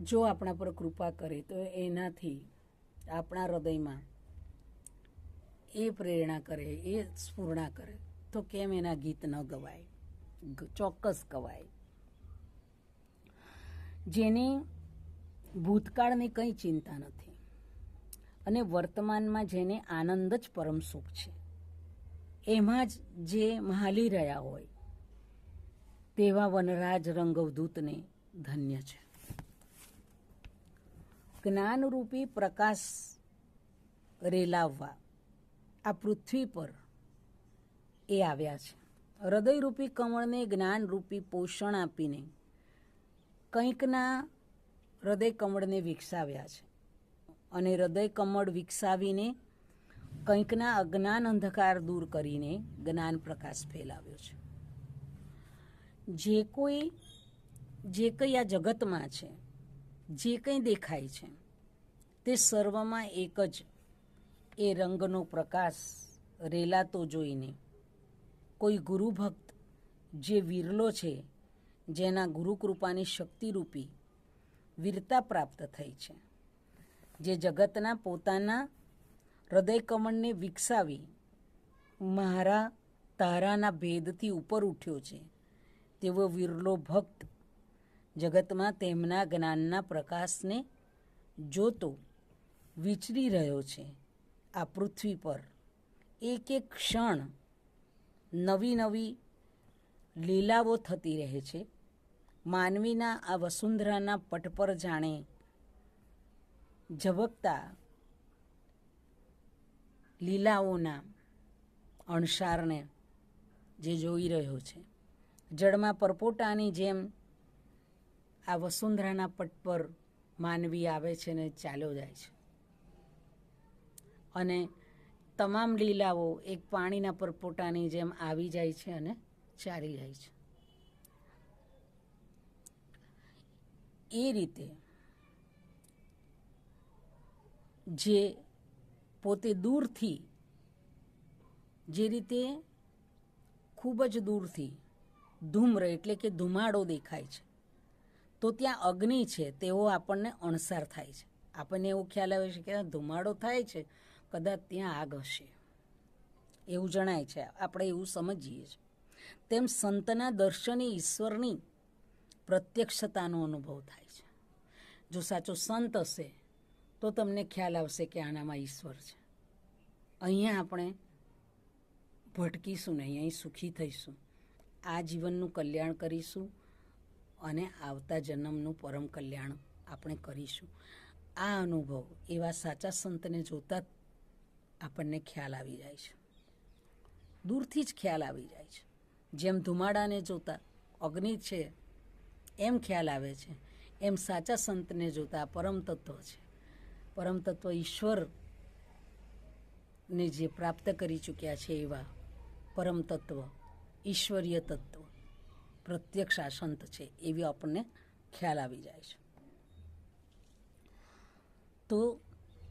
જો આપણા પર કૃપા કરે તો એનાથી આપણા હૃદયમાં એ પ્રેરણા કરે, એ સ્ફૂર્ણા કરે તો કેમ એના ગીત ન ગવાય? ચોક્કસ ગવાય. જેને ભૂતકાળની કંઈ ચિંતા નથી અને વર્તમાનમાં જેને આનંદ જ પરમ સુખ છે, એમાં જ જે મહાલી રહ્યા હોય તેવા વનરાજ રંગવદૂતને ધન્ય છે. જ્ઞાનરૂપી પ્રકાશ રેલાવવા આ પૃથ્વી પર એ આવ્યા છે. હૃદયરૂપી કમળને જ્ઞાનરૂપી પોષણ આપીને કંઈકના હૃદય કમળને વિકસાવ્યા છે અને હૃદય કમળ વિકસાવીને કંઈકના અજ્ઞાન અંધકાર દૂર કરીને જ્ઞાન પ્રકાશ ફેલાવ્યો છે. જે કંઈ આ જગતમાં છે, જે કંઈ દેખાય છે તે સર્વમાં એક જ એ રંગનો પ્રકાશ રેલાતો જોઈને કોઈ ગુરુભક્ત જે વિરલો છે, જેના ગુરુકૃપાની શક્તિરૂપી વીરતા પ્રાપ્ત થઈ છે, જે જગતના પોતાના હૃદય કમળને વિકસાવી મારા તારાના ભેદથી ઉપર ઉઠ્યો છે, તેવો વિરલો ભક્ત જગતમાં તેમના જ્ઞાનના પ્રકાશને જોતો વિચરી રહ્યો છે. આ પૃથ્વી પર એક એક ક્ષણ નવી નવી લીલાઓ થતી રહે છે. માનવીના આ વસુંધરાના પટ પર જાણે ઝબકતા લીલાઓના અણસારને જે જોઈ રહ્યો છે, જળમાં પરપોટાની જેમ આ વસુંધરાના પટ પર માનવી આવે છે ને ચાલ્યો જાય છે અને તમામ લીલાઓ એક પાણીના પરપોટાની જેમ આવી જાય છે અને ચાલી જાય છે. એ રીતે જે પોતે દૂરથી, જે રીતે ખૂબ જ દૂરથી ધૂમ્ર એટલે કે ધુમાડો દેખાય છે તો ત્યાં અગ્નિ છે તેવો આપણને અણસાર થાય છે. આપણને એવો ખ્યાલ આવે છે કે ધુમાડો થાય છે, કદાચ ત્યાં આગ હશે એવું જણાય છે, આપણે એવું સમજીએ છીએ. તેમ સંતના દર્શને ઈશ્વરની પ્રત્યક્ષતાનો અનુભવ થાય છે. જો સાચો સંત હશે તો તમને ખ્યાલ આવશે કે આનામાં ઈશ્વર છે. અહીંયા આપણે ભટકીશું નહીં, અહીં સુખી થઈશું, આ જીવનનું કલ્યાણ કરીશું અને આવતા જન્મનું પરમ કલ્યાણ આપણે કરીશું. આ અનુભવ એવા સાચા સંતને જોતા આપણને ખ્યાલ આવી જાય છે, દૂરથી જ ખ્યાલ આવી જાય છે. જેમ ધુમાડાને જોતા અગ્નિ છે એમ ખ્યાલ આવે છે, એમ સાચા સંતને જોતા પરમ તત્વ છે, પરમ તત્વ ઈશ્વરને જે પ્રાપ્ત કરી ચૂક્યા છે એવા પરમ તત્વ, ઈશ્વરીય તત્વ, પ્રત્યક્ષ આ સંત છે એવી આપણને ખ્યાલ આવી જાય છે. તો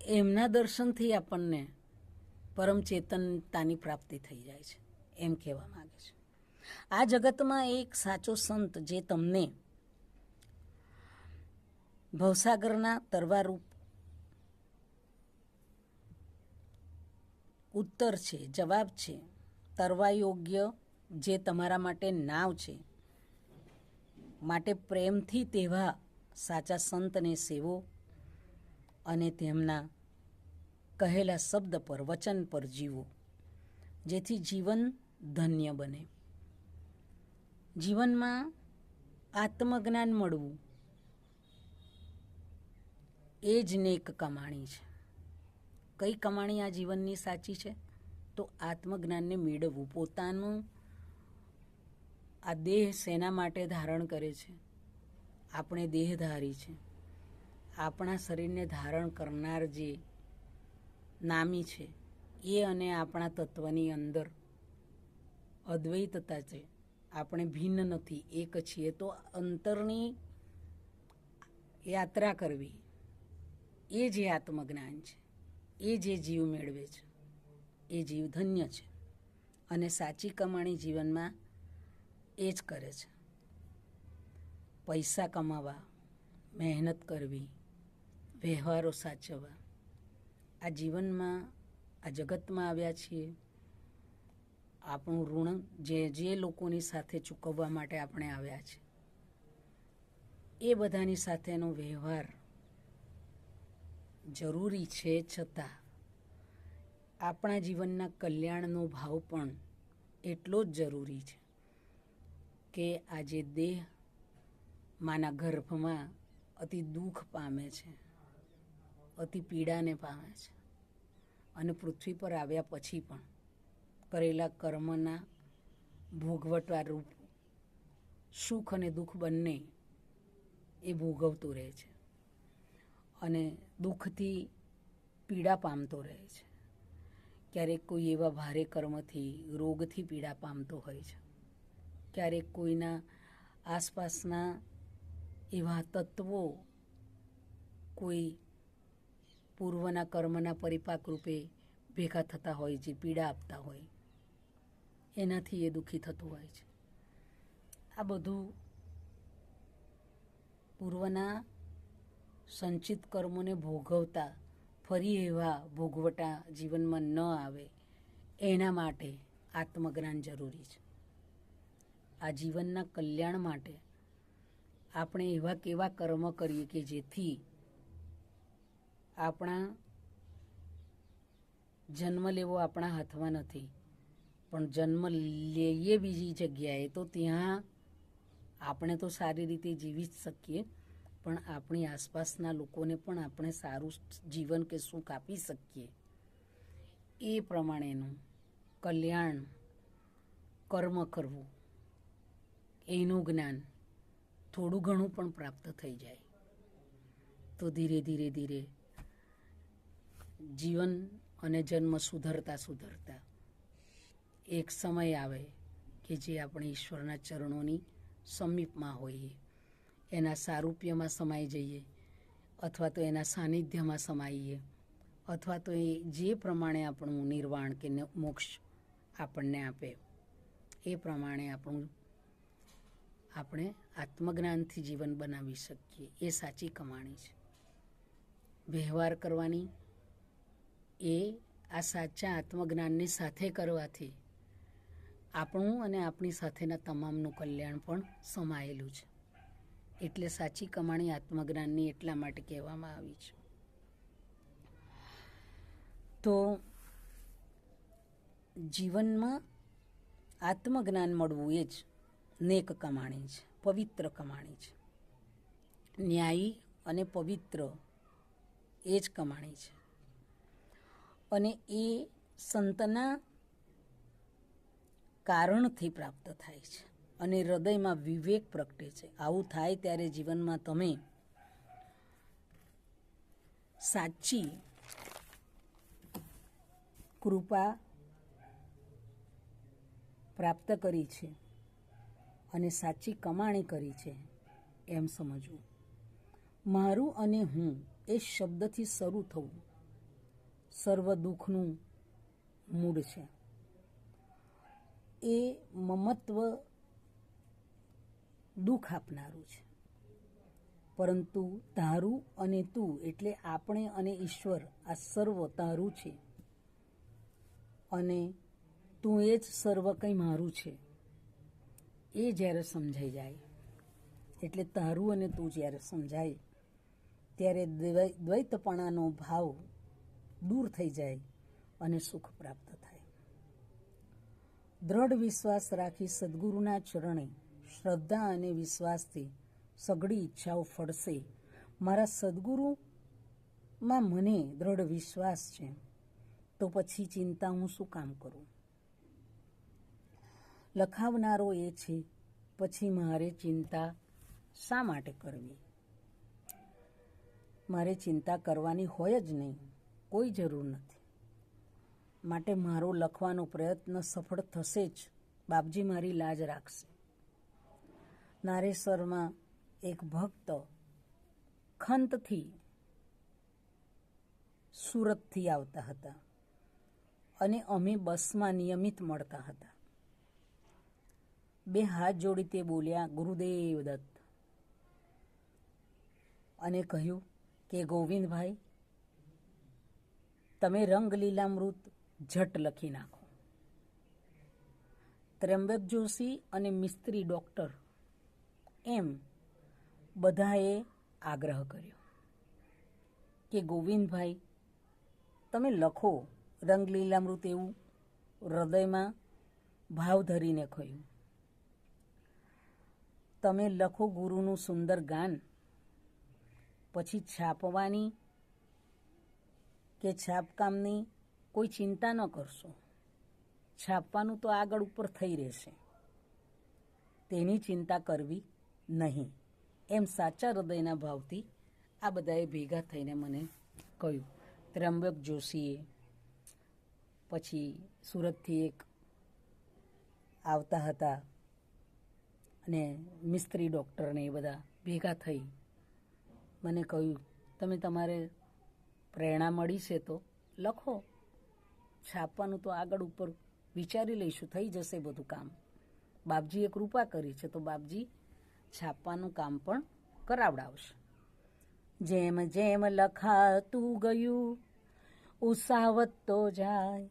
એમના દર્શનથી આપણને પરમ ચેતનતાની પ્રાપ્તિ થઈ જાય છે એમ કહેવા માંગે છે. આ જગતમાં એક સાચો સંત જે તમને ભવસાગરના તરવારૂપ ઉત્તર છે, જવાબ છે, તરવા યોગ્ય જે તમારા માટે નાવ છે, માટે પ્રેમથી તેવા સાચા સંતને સેવો અને તેમના કહેલા શબ્દ પર, વચન પર જીવો, જેથી જીવન ધન્ય બને. જીવનમાં આત્મજ્ઞાન મળવું એ જ નેક કમાણી છે. કઈ કમાણી આ જીવનની સાચી છે? તો આત્મજ્ઞાનને મેળવવું. પોતાનું આ દેહ શેના માટે ધારણ કરે છે? આપણે દેહધારી છે. આપણા શરીરને ધારણ કરનાર જે નામી છે એ અને આપણા તત્વની અંદર અદ્વૈતતા છે. આપણે ભિન્ન નથી, એક છીએ. તો અંતરની યાત્રા કરવી એ જે આત્મજ્ઞાન છે, એ જે જીવ મેળવે છે એ જીવ ધન્ય છે. અને સાચી કમાણી જીવનમાં એ જ કરે છે. પૈસા કમાવા, મહેનત કરવી, વ્યવહારો સાચવવા. આ જીવનમાં, આ જગતમાં આવ્યા છીએ, આપણું ઋણ જે લોકોની સાથે ચૂકવવા માટે આપણે આવ્યા છે એ બધાની સાથેનો વ્યવહાર જરૂરી છે. છતાં આપણા જીવનના કલ્યાણનો ભાવ પણ એટલો જ જરૂરી છે કે આજે દેહ માના ગર્ભમાં અતિ દુઃખ પામે છે, અતિ પીડાને પામે છે, અને પૃથ્વી પર આવ્યા પછી પણ કરેલા કર્મના ભોગવટા રૂપ સુખ અને દુઃખ બંને એ ભોગવતું રહે છે અને દુઃખથી પીડા પામતો રહે છે. ક્યારેક કોઈ એવા ભારે કર્મથી, રોગથી પીડા પામતો હોય છે. ક્યારેક કોઈના આસપાસના એવા તત્વો કોઈ પૂર્વના કર્મના પરિપાક રૂપે ભેગા થતા હોય, જે પીડા આપતા હોય, એનાથી એ દુઃખી થતું હોય છે. આ બધું પૂર્વના સંચિત કર્મોને ભોગવતા ફરી એવા ભોગવટા જીવનમાં ન આવે એના માટે આત્મજ્ઞાન જરૂરી છે. આ જીવનના કલ્યાણ માટે આપણે એવા કેવા કર્મ કરીએ કે જેથી આપણા જન્મ લેવો આપણા હાથમાં નથી, પણ જન્મ લઈએ બીજી જગ્યાએ તો ત્યાં આપણે તો સારી રીતે જીવી જ શકીએ, પણ આપણી આસપાસના લોકોને પણ આપણે સારું જીવન કે સુખ આપી શકીએ એ પ્રમાણેનું કલ્યાણ કર્મ કરવું, એનું જ્ઞાન થોડું ઘણું પણ પ્રાપ્ત થઈ જાય તો ધીરે ધીરે ધીરે જીવન અને જન્મ સુધરતા સુધરતા એક સમય આવે કે જે આપણે ઈશ્વરના ચરણોની સમીપમાં હોઈએ, એના સારૂપ્યમાં સમાઈ જઈએ, અથવા તો એના સાનિધ્યમાં સમાઈએ, અથવા તો એ જે પ્રમાણે આપણું નિર્વાણ કે મોક્ષ આપણને આપે એ પ્રમાણે આપણે આત્મજ્ઞાનથી જીવન બનાવી શકીએ. એ સાચી કમાણી છે. વ્યવહાર કરવાની એ આ સાચા આત્મજ્ઞાનની સાથે કરવાથી આપણું અને આપણી સાથેના તમામનું કલ્યાણ પણ સમાયેલું છે. એટલે સાચી કમાણી આત્મજ્ઞાનની એટલા માટે કહેવામાં આવી છે. તો જીવનમાં આત્મજ્ઞાન મળવું એ જ નેક કમાણી છે, પવિત્ર કમાણી છે. ન્યાયી અને પવિત્ર એ જ કમાણી છે. અને એ સંતના કારણથી પ્રાપ્ત થાય છે અને હૃદયમાં વિવેક પ્રગટે છે. આવું થાય ત્યારે જીવનમાં તમે સાચી કૃપા પ્રાપ્ત કરી છે અને સાચી કમાણી કરી છે એમ સમજવું. મારું અને હું એ શબ્દથી શરૂ થવું સર્વ દુઃખનું મૂળ છે. એ મમત્વ દુઃખ આપનારું છે. પરંતુ તારું અને તું એટલે આપણે અને ઈશ્વર આ સર્વ તારું છે અને તું એ જ સર્વ કંઈ મારું છે એ જ્યારે સમજાઈ જાય, એટલે તારું અને તું જ્યારે સમજાય ત્યારે દ્વૈતપણાનો ભાવ દૂર થઈ જાય અને સુખ પ્રાપ્ત થાય. દ્રઢ વિશ્વાસ રાખી સદગુરુના ચરણે શ્રદ્ધા અને વિશ્વાસથી સઘળી ઈચ્છાઓ ફળશે. મારા સદગુરુમાં મને દ્રઢ વિશ્વાસ છે, તો પછી ચિંતા હું શું કામ કરું? લખાવનારો એ છે, પછી મારે ચિંતા શા માટે કરવી? મારે ચિંતા કરવાની હોય જ નહીં, કોઈ જરૂર નથી. માટે મારો લખવાનો પ્રયત્ન સફળ થશે જ. બાપજી મારી લાજ રાખશે. નારેસરમાં એક ભક્ત ખંતથી સુરતથી આવતા હતા અને અમે બસમાં નિયમિત મળતા હતા. બે હાથ જોડી તે બોલ્યા, ગુરુદેવ દત્ત, અને કહ્યું કે ગોવિંદભાઈ, તમે રંગલીલામૃત ઝટ લખી નાખો. ત્રંબક જોશી અને મિસ્ત્રી ડૉક્ટર એમ બધાએ આગ્રહ કર્યો કે ગોવિંદભાઈ તમે લખો રંગલીલામૃત. એવું હૃદયમાં ભાવ ધરીને કહ્યું, તમે લખો ગુરુનું સુંદર ગાન, પછી છાપવાની કે છાપકામની કોઈ ચિંતા ન કરશો. છાપવાનું તો આગળ ઉપર થઈ રહેશે, તેની ચિંતા કરવી નહીં. એમ સાચા હૃદયના ભાવથી આ બધાએ ભેગા થઈને મને કહ્યું. ત્રંબક જોશીએ, પછી સુરતથી એક આવતા હતા અને મિસ્ત્રી ડૉક્ટરને એ બધા ભેગા થઈ મને કહ્યું, તમે તમારે પ્રેરણા મળી છે તો લખો. છાપવાનું તો આગળ ઉપર વિચારી લઈશું, થઈ જશે બધું કામ. બાપજીએ કૃપા કરી છે તો બાપજી છાપવાનું કામ પણ કરાવડાવશે. જેમ જેમ લખાતું ગયું ઉત્સાહ વધતો જાય,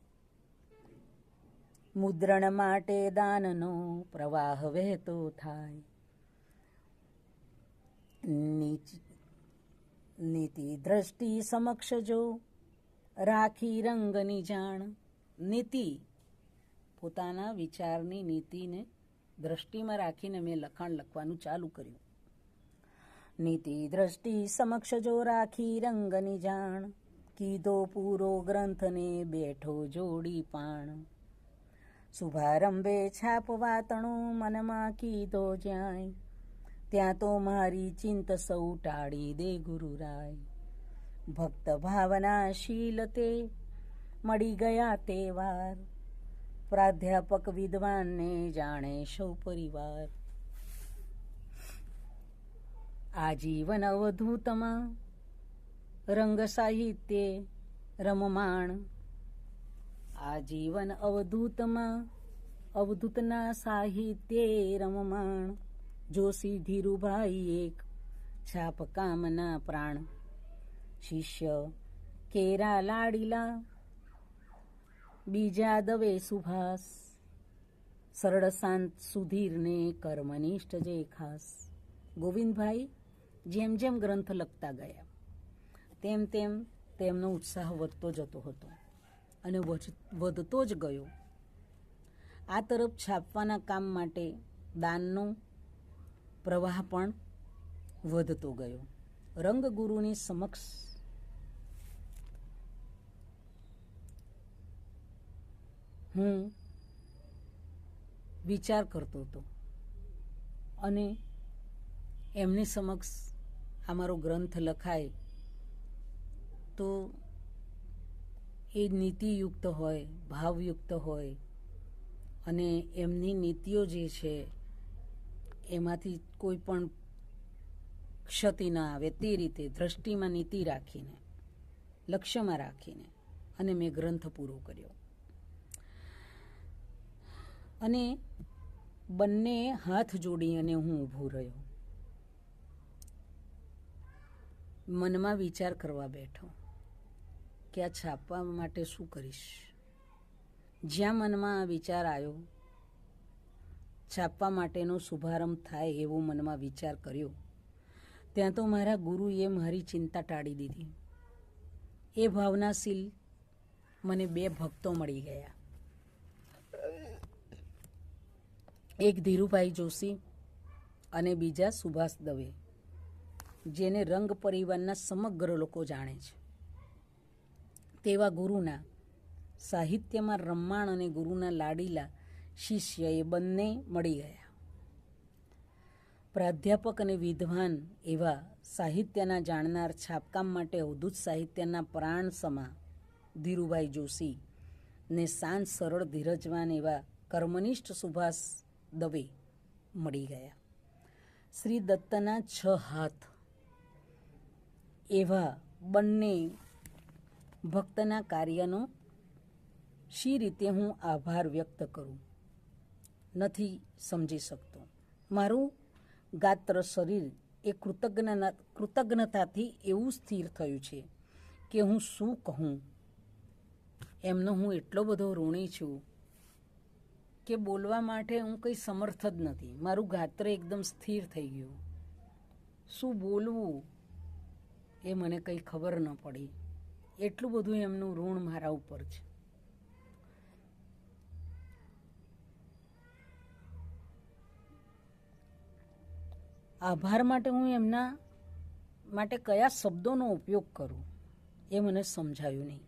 મુદ્રણ માટે દાનનો પ્રવાહ વહેતો થાય. નીતિ દ્રષ્ટિ સમક્ષ જો રાખી રંગની જાણ. નીતિ પોતાના વિચારની નીતિને દ્રષ્ટિમાં રાખીને મેં લખાણ લખવાનું ચાલુ કર્યું. નીતિ દ્રષ્ટિ સમક્ષ જો રાખી રંગની જાણ, કીધો પૂરો ગ્રંથને બેઠો જોડી પાણ. શુભારંભે છાપવા તણો મનમાં કીધો જાય, ત્યાં તો મારી ચિંત સૌ ટાળી દે ગુરુરાય. ભક્ત ભાવના શીલ તે મળી ગયા તે વાર, પ્રાધ્યાપક વિદ્વાનને જાણે સૌ પરિવાર. આજીવન અવધૂતમાં રંગ સાહિત્ય રમમાણ. આજીવન અવધૂતમાં અવધૂતના સાહિત્ય રમમાણ. જોશી ધીરુભાઈ એક છાપ કામના પ્રાણ. શિષ્ય કેરા લાડીલા બીજા દવે સુભાષ. સરળ શાંત સુધીરને કર્મનિષ્ઠ જે ખાસ. ગોવિંદભાઈ જેમ જેમ ગ્રંથ લખતા ગયા તેમ તેમ તેમનો ઉત્સાહ વધતો જતો હતો અને વધતો જ ગયો. આ તરફ છાપવાના કામ માટે દાનનો પ્રવાહ પણ વધતો ગયો. રંગગુરુની સમક્ષ હું વિચાર કરતો હતો અને એમની સમક્ષ અમારો ગ્રંથ લખાય તો એ નીતિયુક્ત હોય, ભાવયુક્ત હોય અને એમની નીતિઓ જે છે એમાંથી કોઈ પણ ક્ષતિ ન આવે તે રીતે દ્રષ્ટિમાં નીતિ રાખીને, લક્ષ્યમાં રાખીને અને મેં ગ્રંથ પૂરો કર્યો. અને બંને હાથ જોડી અને હું ઊભો રહ્યો. મનમાં વિચાર કરવા બેઠો કે આ છાપવા માટે શું કરીશ. જ્યાં મનમાં આ વિચાર આવ્યો, છાપવા માટેનો શુભારંભ થાય એવો મનમાં વિચાર કર્યો, ત્યાં તો મારા ગુરુએ મારી ચિંતા ટાળી દીધી. એ ભાવનાશીલ મને 2 ભક્તો મળી ગયા. એક ધીરુભાઈ જોશી અને બીજા સુભાષ દવે, જેને રંગ પરિવારના સમગ્ર લોકો જાણે છે. તેવા ગુરુના સાહિત્યમાં રમ્માણ અને ગુરુના લાડીલા શિષ્ય એ બંને મળી ગયા. પ્રાધ્યાપક અને વિદ્વાન એવા સાહિત્યના જાણનાર, છાપકામ માટે અવધૂત સાહિત્યના પ્રાણ સમા ધીરુભાઈ જોશી ને શાંત સરળ ધીરજવાન એવા કર્મનિષ્ઠ સુભાષ દવે મળી ગયા. શ્રી દત્તના 6 હાથ એવા બંને ભક્તના કાર્યનો શી રીતે હું આભાર વ્યક્ત કરું નથી સમજી શકતો. મારું ગાત્ર શરીર એ કૃતજ્ઞતાથી એવું સ્થિર થયું છે કે હું શું કહું. એમનો હું એટલો બધો ઋણી છું કે બોલવા માટે હું કંઈ સમર્થ જ નથી. મારું ગાત્ર એકદમ સ્થિર થઈ ગયું. શું બોલવું એ મને કંઈ ખબર ન પડી. એટલું બધું એમનું ઋણ મારા ઉપર છે. આભાર માટે હું એમના માટે કયા શબ્દોનો ઉપયોગ કરું એ મને સમજાયું નહીં.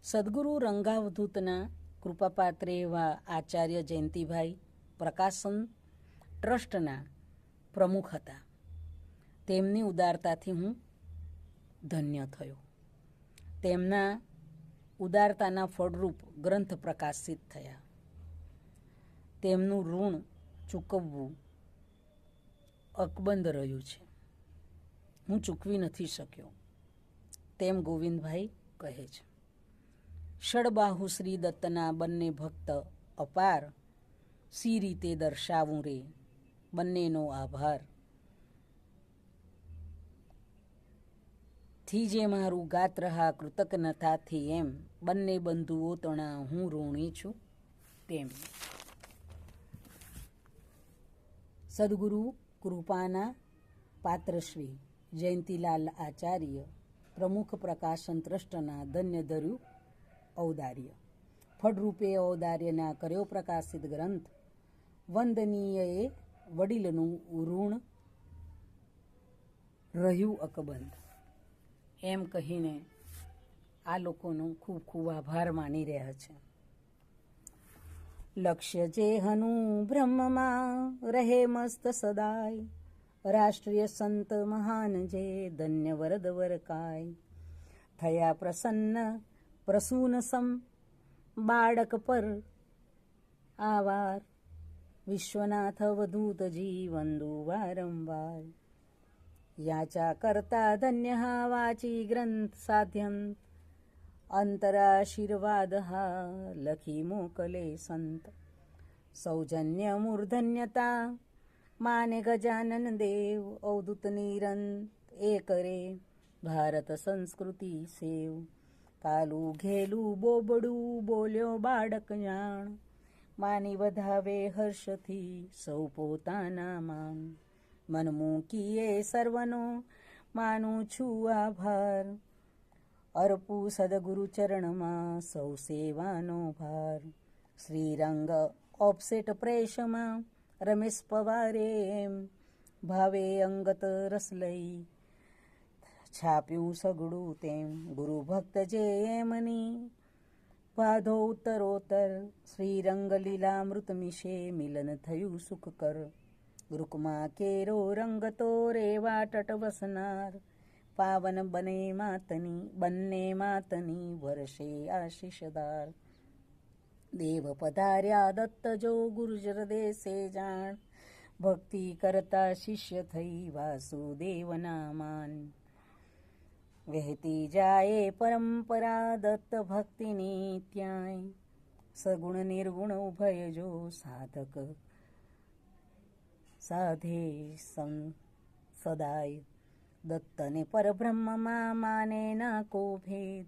સદગુરુ રંગાવધૂતના કૃપાપાત્ર એવા આચાર્ય જયંતિભાઈ પ્રકાશન ટ્રસ્ટના પ્રમુખ હતા. તેમની ઉદારતાથી હું ધન્ય થયો. તેમના ઉદારતાના ફળરૂપ ગ્રંથ પ્રકાશિત થયા. તેમનું ઋણ ચૂકવવું અકબંધ રહ્યું છે. હું ચૂકવી નથી શક્યો, તેમ ગોવિંદભાઈ કહે છે. ષડબાહુ શ્રી દત્તના બંને ભક્ત અપાર, સી રીતે દર્શાવું રે બંનેનો આભાર. થી જે મારું ગાત રહા કૃતજ્ઞતાથી, એમ બંને બંધુઓ તણા હું ઋણી છું તેમ. સદગુરુ કૃપાના પાત્રશ્રી જયંતિલાલ આચાર્ય પ્રમુખ પ્રકાશન ટ્રસ્ટના ધન્ય ધર્યું ઔદાર્ય. ફળરૂપે ઔદાર્યના કર્યો પ્રકાશિત ગ્રંથ વંદનીય એ વડીલનું ઋણ રહ્યું અકબંધ. એમ કહીને આ લોકોનો ખૂબ ખૂબ આભાર માની રહ્યા છે. લક્ષ્ય જે હનુ બ્રહ્મમાં રહે મસ્ત સદાય, રાષ્ટ્રીય સંત મહાન જે ધન્ય વરદ વરકાય. થયા પ્રસન્ન પ્રસૂન સમ બાળક પર આવાર, વિશ્વનાથ અવધૂત જીવંદુ વારંવાર. યાચા કરતા ધન્ય હા વાચી ગ્રંથ સાધ્યંત, અંતરાશીર્વાદ હા લખી મોકલે સંત. સૌજન્ય મૂર્ધન્યતા માને ગજાનન દેવ, અવધૂત નિરંત એ કરે ભારત સંસ્કૃતિ સેવ. કાલું ઘેલું બોબડું બોલ્યો બાળક જાણ, માની વધાવે હર્ષથી સૌ પોતાના માન. મન મૂકીએ સર્વનો માનું છું આભાર, અર્પુ સદગુરુ ચરણમાં સૌ સેવાનો ભાર. શ્રીરંગ ઓફસેટ પ્રેસમાં રમેશ પવારે એમ ભાવે અંગત રસ લઈ છાપ્યું સગડું તેમ. ગુરુ ભક્ત જે એમની પાધો ઉત્તરોત્તર, શ્રીરંગ લીલામૃત મિશે મિલન થયું સુખકર. રૂકમાં કેરો રંગતો રેવા તટ વસનાર, પાવન બંને માતની વર્ષે આશીષદાર. દેવ પધાર્યા દત્ત જો ગુર્જર દેશે જાણ, ભક્તિ કરતા શિષ્ય થઈ વાસુદેવના માન. વહેતી જાય પરંપરા દત્ત ભક્તિની ત્યાંય. સગુણ નિર્ગુણ ઉભય જો સાધક સાધે સદાય. દત્તને પરબ્રહ્મમાં માને ના કો ભેદ.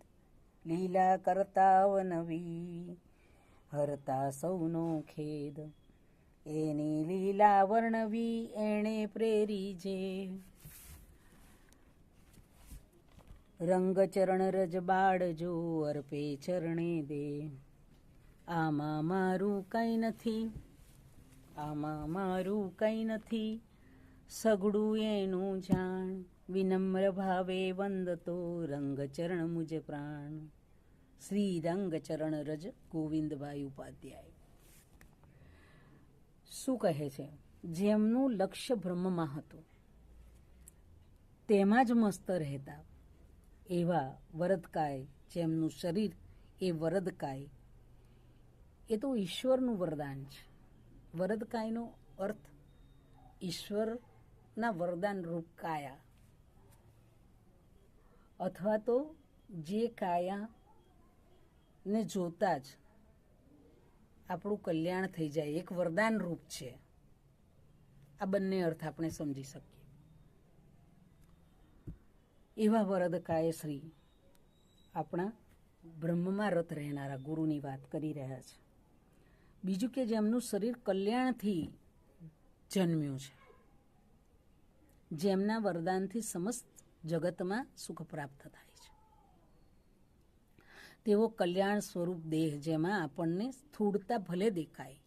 લીલા કરતા વનવી હરતા સૌનો ખેદ. એની લીલા વર્ણવી એણે પ્રેરી જે. રંગ ચરણ રજ બાળ જો અર્પે ચરણે દે. આમાં મારું કંઈ નથી, આમાં મારું કંઈ નથી, સગડું એનું જાણ. વિનમ્ર ભાવે વંદતો રંગચરણ મુજ પ્રાણ. શ્રી રંગચરણ રજ ગોવિંદભાઈ ઉપાધ્યાય. શું કહે છે? જેમનું લક્ષ્ય બ્રહ્મમાં હતું તેમાં જ મસ્ત રહેતા એવા વરદકાય, જેમનું શરીર એ વરદકાય, એ તો ઈશ્વરનું વરદાન છે. વરદકાયનો અર્થ ઈશ્વરના વરદાન રૂપ કાયા, અથવા તો જે કાયાને જોતા જ આપણું કલ્યાણ થઈ જાય, એક વરદાન રૂપ છે. આ બંને અર્થ આપણે સમજી શકીએ. એવા વરદકાય શ્રી આપણા બ્રહ્મમાં રત રહેનારા ગુરુની વાત કરી રહ્યા છે. બીજું કે જેમનું શરીર કલ્યાણથી જન્મ્યું છે, જેમના વરદાનથી સમસ્ત જગતમાં સુખ પ્રાપ્ત થાય છે, તેવો કલ્યાણ સ્વરૂપ દેહ, જેમાં આપણને સ્થૂળતા ભલે દેખાય,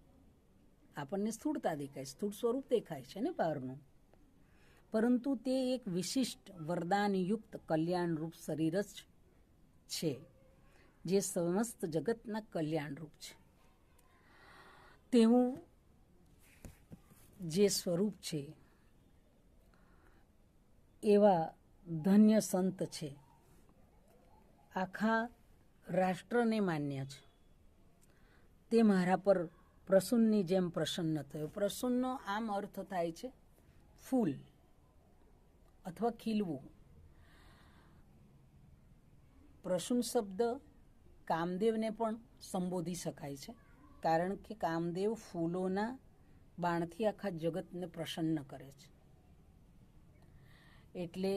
આપણને સ્થૂળતા દેખાય, સ્થૂળ સ્વરૂપ દેખાય છે ને બહારનું, પરંતુ તે એક વિશિષ્ટ વરદાનયુક્ત કલ્યાણરૂપ શરીર જ છે, જે સમસ્ત જગતના કલ્યાણરૂપ છે. તેવું જે સ્વરૂપ છે એવા ધન્ય સંત છે, આખા રાષ્ટ્રને માન્ય છે. તે મારા પર પ્રસૂનની જેમ પ્રસન્ન થયો. પ્રસૂનનો આમ અર્થ થાય છે ફૂલ અથવા ખીલવું. પ્રસૂન શબ્દ કામદેવને પણ સંબોધી શકાય છે, કારણ કે કામદેવ ફૂલોના બાણથી આખા જગતને પ્રસન્ન કરે છે. એટલે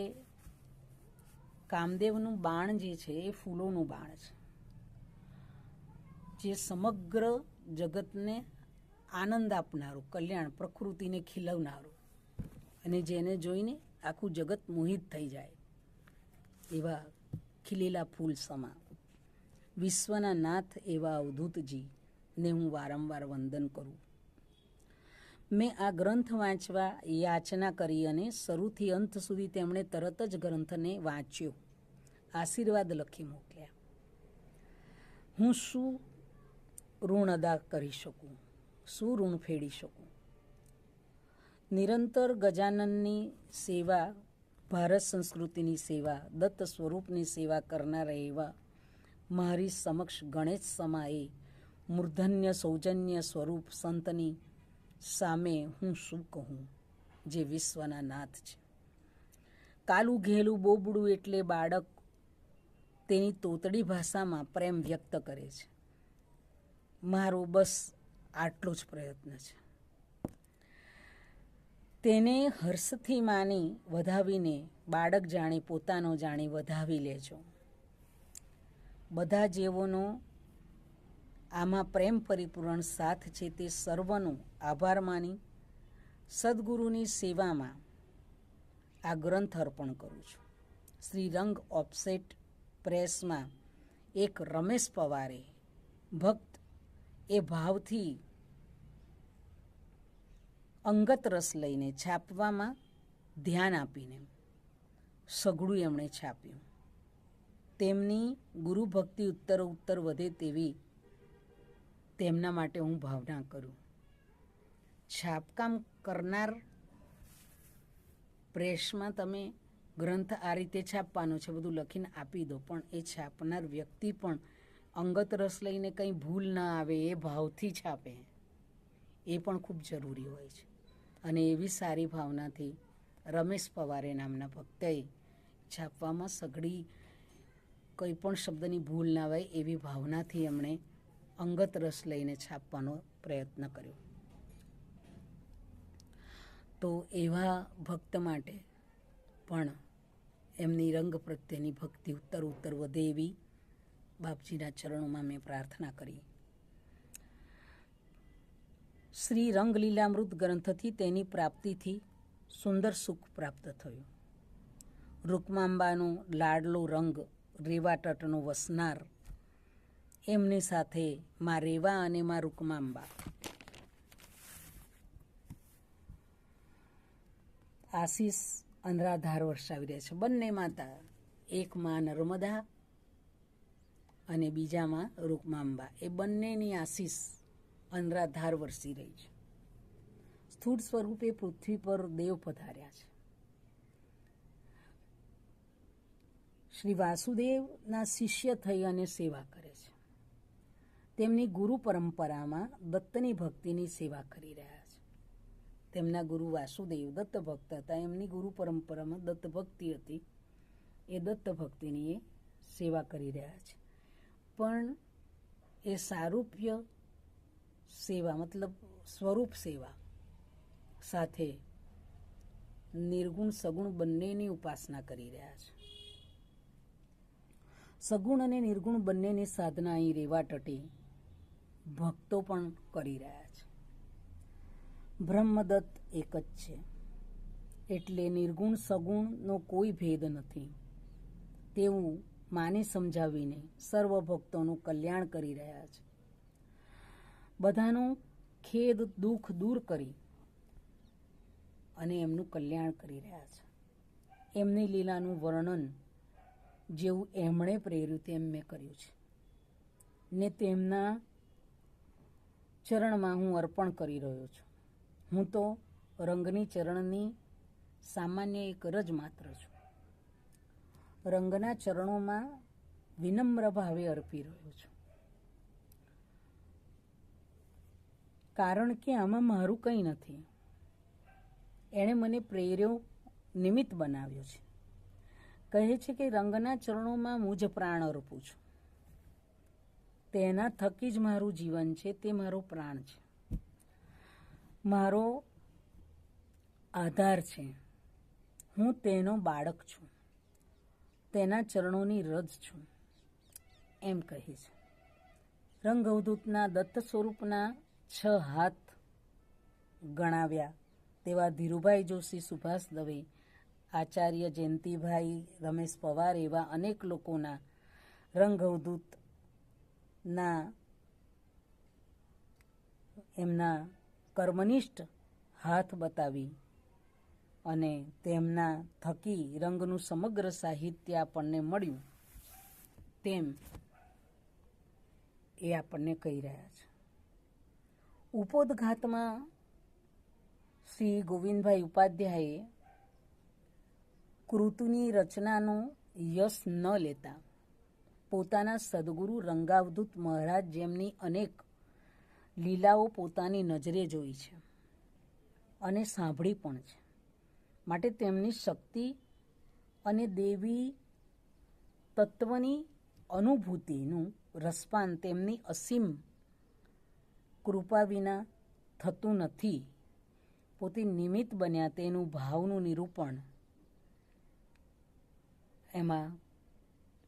કામદેવનું બાણ જે છે એ ફૂલોનું બાણ છે, જે સમગ્ર જગતને આનંદ આપનારું, કલ્યાણ, પ્રકૃતિને ખીલવનારું, અને જેને જોઈને આખું જગત મોહિત થઈ જાય એવા ખીલેલા ફૂલ સમા. વિશ્વના નાથ એવા અવધૂતજી ને હું વારંવાર વંદન કરું. મેં આ ગ્રંથ વાંચવા યાચના કરી અને શરૂથી અંત સુધી તેમણે તરત જ ગ્રંથને વાંચ્યો, આશીર્વાદ લખી મોકલ્યા. હું શું ઋણ અદા કરી શકું, શું ઋણ ફેડી શકું? નિરંતર ગજાનનની સેવા, ભારત સંસ્કૃતિની સેવા, દત્ત સ્વરૂપની સેવા કરનારા એવા મારી સમક્ષ ગણેશ સમાએ મૂર્ધન્ય સૌજન્ય સ્વરૂપ સંતની સામે હું શું કહું, જે વિશ્વના નાથ છે. કાલું ઘેલું બોબડું એટલે બાળક તેની તોતડી ભાષામાં પ્રેમ વ્યક્ત કરે છે. મારો બસ આટલો જ પ્રયત્ન છે. તેને હર્ષથી માની વધાવીને બાળક જાણી પોતાનો જાણી વધાવી લેજો. બધા જેઓનો આમાં પ્રેમ પરિપૂર્ણ સાથ છે તે સર્વનો આભાર માની સદગુરુની સેવામાં આ ગ્રંથ અર્પણ કરું છું. શ્રી રંગ ઓફસેટ પ્રેસમાં એક રમેશ પવારે ભક્ત એ ભાવથી અંગત રસ લઈને છાપવામાં ધ્યાન આપીને સઘળું એમણે છાપ્યું. તેમની ગુરુ ભક્તિ ઉત્તર વધે તેવી તેમના માટે હું ભાવના કરું. છાપકામ કરનાર પ્રેસમાં તમે ગ્રંથ આ રીતે છાપવાનો છે બધું લખીને આપી દો, પણ એ છાપનાર વ્યક્તિ પણ અંગત રસ લઈને કંઈ ભૂલ ના આવે એ ભાવથી છાપે, એ પણ ખૂબ જરૂરી હોય છે. અને એવી સારી ભાવનાથી રમેશ પવારે નામના ભક્તએ છાપવામાં સઘળી કંઈ પણ શબ્દની ભૂલ ના હોય એવી ભાવનાથી એમણે અંગત રસ લઈને છાપવાનો પ્રયત્ન કર્યો. તો એવા ભક્ત માટે પણ એમની રંગ પ્રત્યેની ભક્તિ ઉત્તર ઉત્તર વધે એવી બાપજીના ચરણોમાં મેં પ્રાર્થના કરી. શ્રી રંગલીલામૃત ગ્રંથથી તેની પ્રાપ્તિથી સુંદર સુખ પ્રાપ્ત થયું. રૂકમાંબાનો લાડલો રંગ રેવા તટનો વસનાર એમની સાથે માં રેવા અને માં રૂકમાંબા આશીષ અનરાધાર વર્ષાવી રહ્યા છે. બંને માતા, એક માં નર્મદા અને બીજામાં રૂકમાંબા, એ બંનેની આશીષ અનરાધાર વરસી રહી છે. સ્થૂળ સ્વરૂપે પૃથ્વી પર દેવ પધાર્યા છે. શ્રી વાસુદેવના શિષ્ય થઈ અને સેવા કરે છે. તેમની ગુરુ પરંપરામાં દત્તની ભક્તિની સેવા કરી રહ્યા છે. તેમના ગુરુ વાસુદેવ દત્ત ભક્ત હતા. એમની ગુરુ પરંપરામાં દત્ત ભક્તિ હતી. એ દત્ત ભક્તિની એ સેવા કરી રહ્યા છે. પણ એ સારૂપ્ય સેવા મતલબ સ્વરૂપ સેવા સાથે નિર્ગુણ સગુણ બંનેની ઉપાસના કરી રહ્યા છે. સગુણ અને નિર્ગુણ બંનેની સાધના અહીં રેવા તટે ભક્તો પણ કરી રહ્યા છે. બ્રહ્મદત્ત એક જ છે, એટલે નિર્ગુણ સગુણનો કોઈ ભેદ નથી તેવું માની સમજાવીને સર્વ ભક્તોનું કલ્યાણ કરી રહ્યા છે. બધાનું ખેદ દુઃખ દૂર કરી અને એમનું કલ્યાણ કરી રહ્યા છે. એમની લીલાનું વર્ણન જેવું એમણે પ્રેર્યું તેમ મેં કર્યું છે ને તેમના ચરણમાં હું અર્પણ કરી રહ્યો છું. હું તો રંગની ચરણની સામાન્ય એક રજ માત્ર છું. રંગના ચરણોમાં વિનમ્ર ભાવે અર્પી રહ્યો છું. કારણ કે આમાં મારું કંઈ નથી. એણે મને પ્રેર્યો, નિમિત્ત બનાવ્યો છે. કહે છે કે રંગના ચરણોમાં મુજ પ્રાણ અર્પું છું. તેના થકી જ મારું જીવન છે. તે મારો પ્રાણ છે, મારો આધાર છે. હું તેનો બાળક છું, તેના ચરણોની રજ છું, એમ કહે છે. રંગ અવધૂતના દત્ત સ્વરૂપના 6 હાથ ગણાવ્યા તેવા ધીરુભાઈ જોશી, સુભાષ દવે, આચાર્ય જયંતિભાઈ, રમેશ પવાર એવા અનેક લોકોના રંગ અવધૂતના એમના કર્મનિષ્ઠ હાથ બતાવી અને તેમના થકી રંગનું સમગ્ર સાહિત્ય આપણને મળ્યું તેમ એ આપણને કહી રહ્યા છે. ઉપોદઘાતમાં શ્રી ગોવિંદભાઈ ઉપાધ્યાયે કૃતિની રચનાનો યશ ન લેતા પોતાના સદગુરુ રંગાવધૂત મહારાજ જેમની અનેક લીલાઓ પોતાની નજરે જોઈ છે અને સાંભળી પણ છે, માટે તેમની શક્તિ અને દેવી તત્વની અનુભૂતિનું રસપાન તેમની અસીમ કૃપા વિના થતું નથી. પોતે નિમિત્ત બન્યા તેનું ભાવનું નિરૂપણ એમાં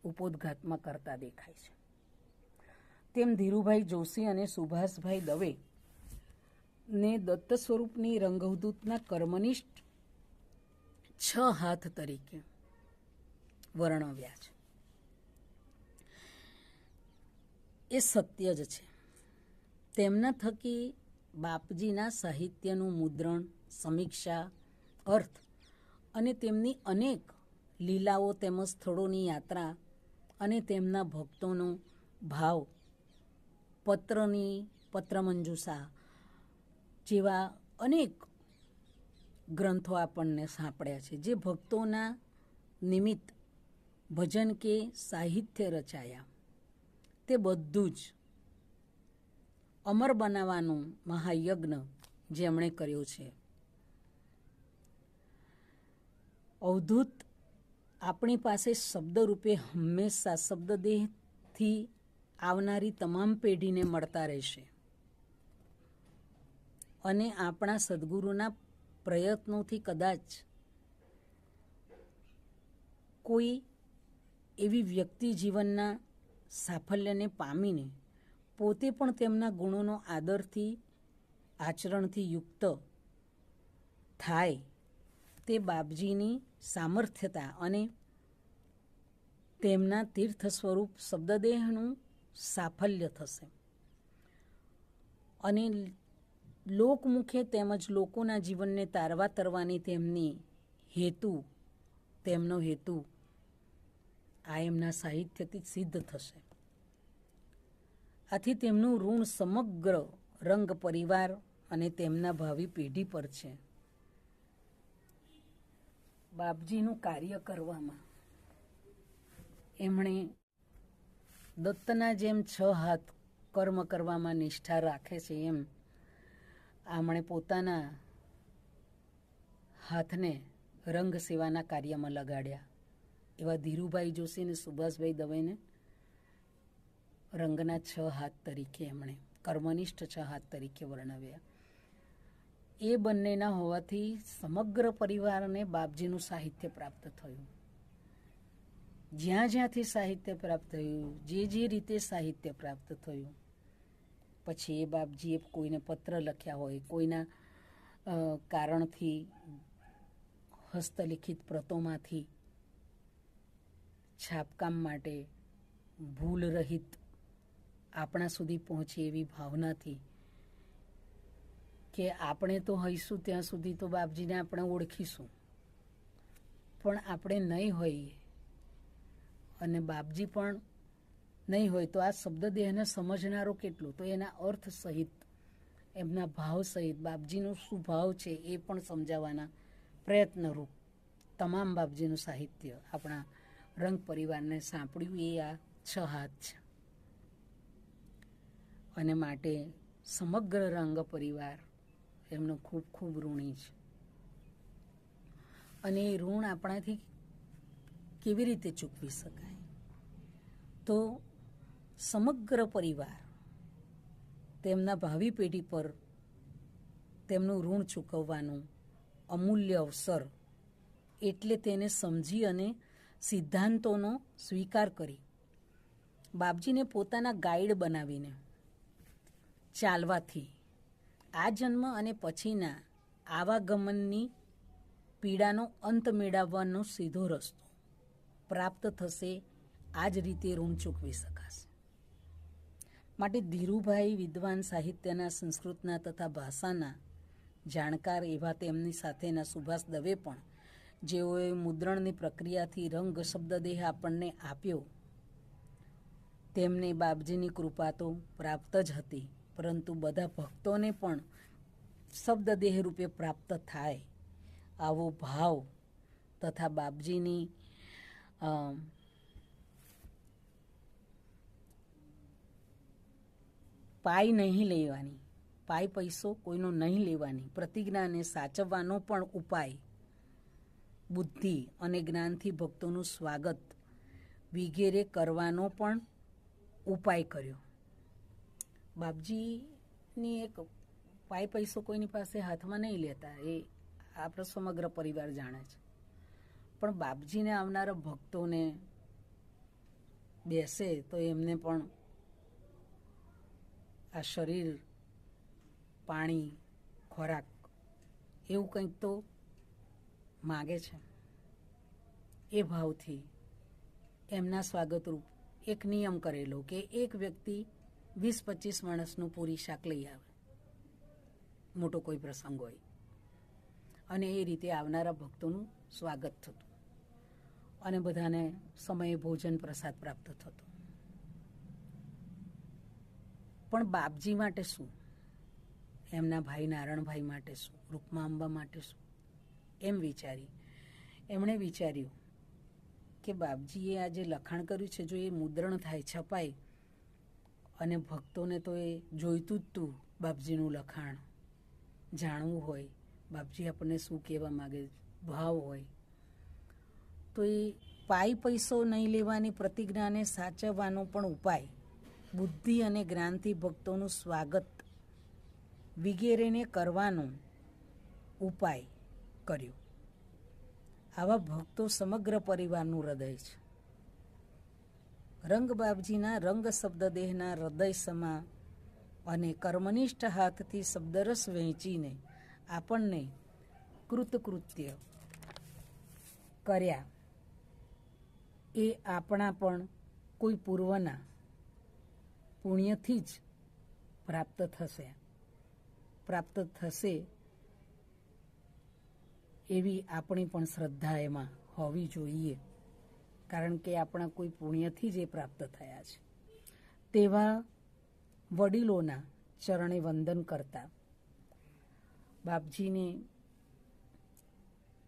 ઉપોદઘાતમાં કરતા દેખાય છે. તેમ ધીરુભાઈ જોશી અને સુભાષભાઈ દવે ને દત્ત સ્વરૂપની રંગઅવધૂતના કર્મનિષ્ઠ 6 હાથ તરીકે વર્ણવ્યા છે. એ સત્ય જ છે. તેમના થકી બાપજીના સાહિત્યનું મુદ્રણ, સમીક્ષા, અર્થ અને તેમની અનેક લીલાઓ તેમજ સ્થળોની યાત્રા અને તેમના ભક્તોનો ભાવ, પત્રમંજુષા જેવા અનેક ગ્રંથો આપણને સાંપડ્યા છે, જે ભક્તોના નિમિત્ત ભજન કે સાહિત્ય રચાયા. તે બધું જ અમર બનાવવાનું મહાયજ્ઞ જેમણે કર્યો છે અવધૂત આપણી પાસે શબ્દરૂપે હંમેશા શબ્દદેહથી આવનારી તમામ પેઢીને મળતા રહેશે અને આપણા સદ્ગુરુના પ્રયત્નોથી કદાચ કોઈ એવી વ્યક્તિ જીવનના સાફલ્યને પામીને પોતે પણ તેમના ગુણોનો આદરથી આચરણથી યુક્ત થાય તે બાપજીની સામર્થ્યતા અને તેમના તીર્થ સ્વરૂપ શબ્દદેહનું સાફલ્ય થશે અને લોકમુખે તેમજ લોકોના જીવનને તારવા તરવાની તેમનો હેતુ આ એમના સાહિત્યથી સિદ્ધ થશે. આથી તેમનું ઋણ સમગ્ર રંગ પરિવાર અને તેમના ભાવિ પેઢી પર છે. બાપજીનું કાર્ય કરવામાં એમણે દત્તના જેમ 6 હાથ કર્મ કરવામાં નિષ્ઠા રાખે છે એમ આમણે પોતાના હાથને રંગ સેવાના કાર્યમાં લગાડ્યા. એવા ધીરુભાઈ જોશી અને સુભાષભાઈ દવેને રંગના 6 હાથ તરીકે એમણે કર્મનિષ્ઠ 6 હાથ તરીકે વર્ણવ્યા. એ બંનેના હોવાથી સમગ્ર પરિવારને બાપજીનું સાહિત્ય પ્રાપ્ત થયું. જ્યાંથી સાહિત્ય પ્રાપ્ત થયું, જે રીતે સાહિત્ય પ્રાપ્ત થયું, પછી એ બાપજીએ કોઈને પત્ર લખ્યા હોય, કોઈના કારણથી હસ્તલિખિત પ્રતોમાંથી છાપકામ માટે ભૂલ રહિત આપણા સુધી પહોંચે એવી ભાવનાથી કે આપણે તો હઈશું ત્યાં સુધી તો બાપજીને આપણે ઓળખીશું, પણ આપણે નહીં હોઈએ અને બાપજી પણ નહીં હોય તો આ શબ્દદેહને સમજનારો કેટલો, તો એના અર્થ સહિત એમના ભાવ સહિત બાપજીનો શું ભાવ છે એ પણ સમજાવવાના પ્રયત્નરૂપ તમામ બાપજીનું સાહિત્ય આપણા રંગ પરિવારને સાંપડ્યું એ આ 6 હાથ છે. અને માટે સમગ્ર રંગ પરિવાર એમનો ખૂબ ખૂબ ઋણી છે. અને એ ઋણ આપણાથી કેવી રીતે ચૂકવી શકાય? તો સમગ્ર પરિવાર તેમના ભાવિ પેઢી પર તેમનું ઋણ ચૂકવવાનું અમૂલ્ય અવસર એટલે તેને સમજી અને સિદ્ધાંતોનો સ્વીકાર કરી બાપજીને પોતાના ગાઈડ બનાવીને ચાલવાથી આ જન્મ અને પછીના આવાગમનની પીડાનો અંત મેળવવાનો સીધો રસ્તો પ્રાપ્ત થશે. આ જ રીતે ઋણ ચૂકવી શકાશે. માટે ધીરુભાઈ વિદ્વાન સાહિત્યના, સંસ્કૃતના તથા ભાષાના જાણકાર એવા તેમની સાથેના સુભાષ દવે પણ, જેઓએ મુદ્રણની પ્રક્રિયાથી રંગ શબ્દદેહ આપણને આપ્યો, તેમને બાપજીની કૃપા તો પ્રાપ્ત જ હતી, પરંતુ બધા ભક્તોને પણ શબ્દદેહ રૂપે પ્રાપ્ત થાય આવો ભાવ તથા બાપજીની પાય નહીં લેવાની, પાય પૈસો કોઈનો નહીં લેવાની પ્રતિજ્ઞાને સાચવવાનો પણ ઉપાય બુદ્ધિ અને જ્ઞાનથી ભક્તોનું સ્વાગત વગેરે કરવાનો પણ ઉપાય કર્યો. બાપજીની એક પાય પૈસો કોઈની પાસે હાથમાં નહીં લેતા, એ આપણો સમગ્ર પરિવાર જાણે છે, પણ બાપજીને આવનારા ભક્તોને બેસે તો એમને પણ આ શરીર, પાણી, ખોરાક એવું કંઈક તો માગે છે. એ ભાવથી એમના સ્વાગતરૂપ એક નિયમ કરેલો કે એક વ્યક્તિ 20-25 માણસનું પૂરી શાક લઈ આવે, મોટો કોઈ પ્રસંગ હોય, અને એ રીતે આવનારા ભક્તોનું સ્વાગત થતું અને બધાને સમયે ભોજન પ્રસાદ પ્રાપ્ત થતો. પણ બાપજી માટે શું, એમના ભાઈ નારણભાઈ માટે શું, રૂકમાંબા માટે શું, એમ વિચારી એમણે વિચાર્યું કે બાપજીએ આ જે લખાણ કર્યું છે, જો એ મુદ્રણ થાય, છપાય અને ભક્તોને તો એ જોઈતું જ તું બાપજીનું લખાણ જાણવું હોય, બાપજી આપણને શું કહેવા માગે, ભાવ હોય, તો એ પાઈ પૈસો નહીં લેવાની પ્રતિજ્ઞાને સાચવવાનો પણ ઉપાય બુદ્ધિ અને જ્ઞાનથી ભક્તોનું સ્વાગત વગેરેને કરવાનો ઉપાય કર્યો. આવા ભક્તો સમગ્ર પરિવારનું હૃદય છે. રંગ બાપજીના રંગ શબ્દ દેહના હૃદય સમા અને કર્મનિષ્ઠ હાથથી શબ્દરસ વહેંચીને આપણને કૃતકૃત્ય કર્યા એ આપણા પણ કોઈ પૂર્વના પુણ્યથી જ પ્રાપ્ત થશે એવી આપણી પણ શ્રદ્ધા એમાં હોવી જોઈએ, કારણ કે આપણા કોઈ પુણ્યથી જ એ પ્રાપ્ત થયા છે. તેવા વડીલોના ચરણે વંદન કરતા બાપજીને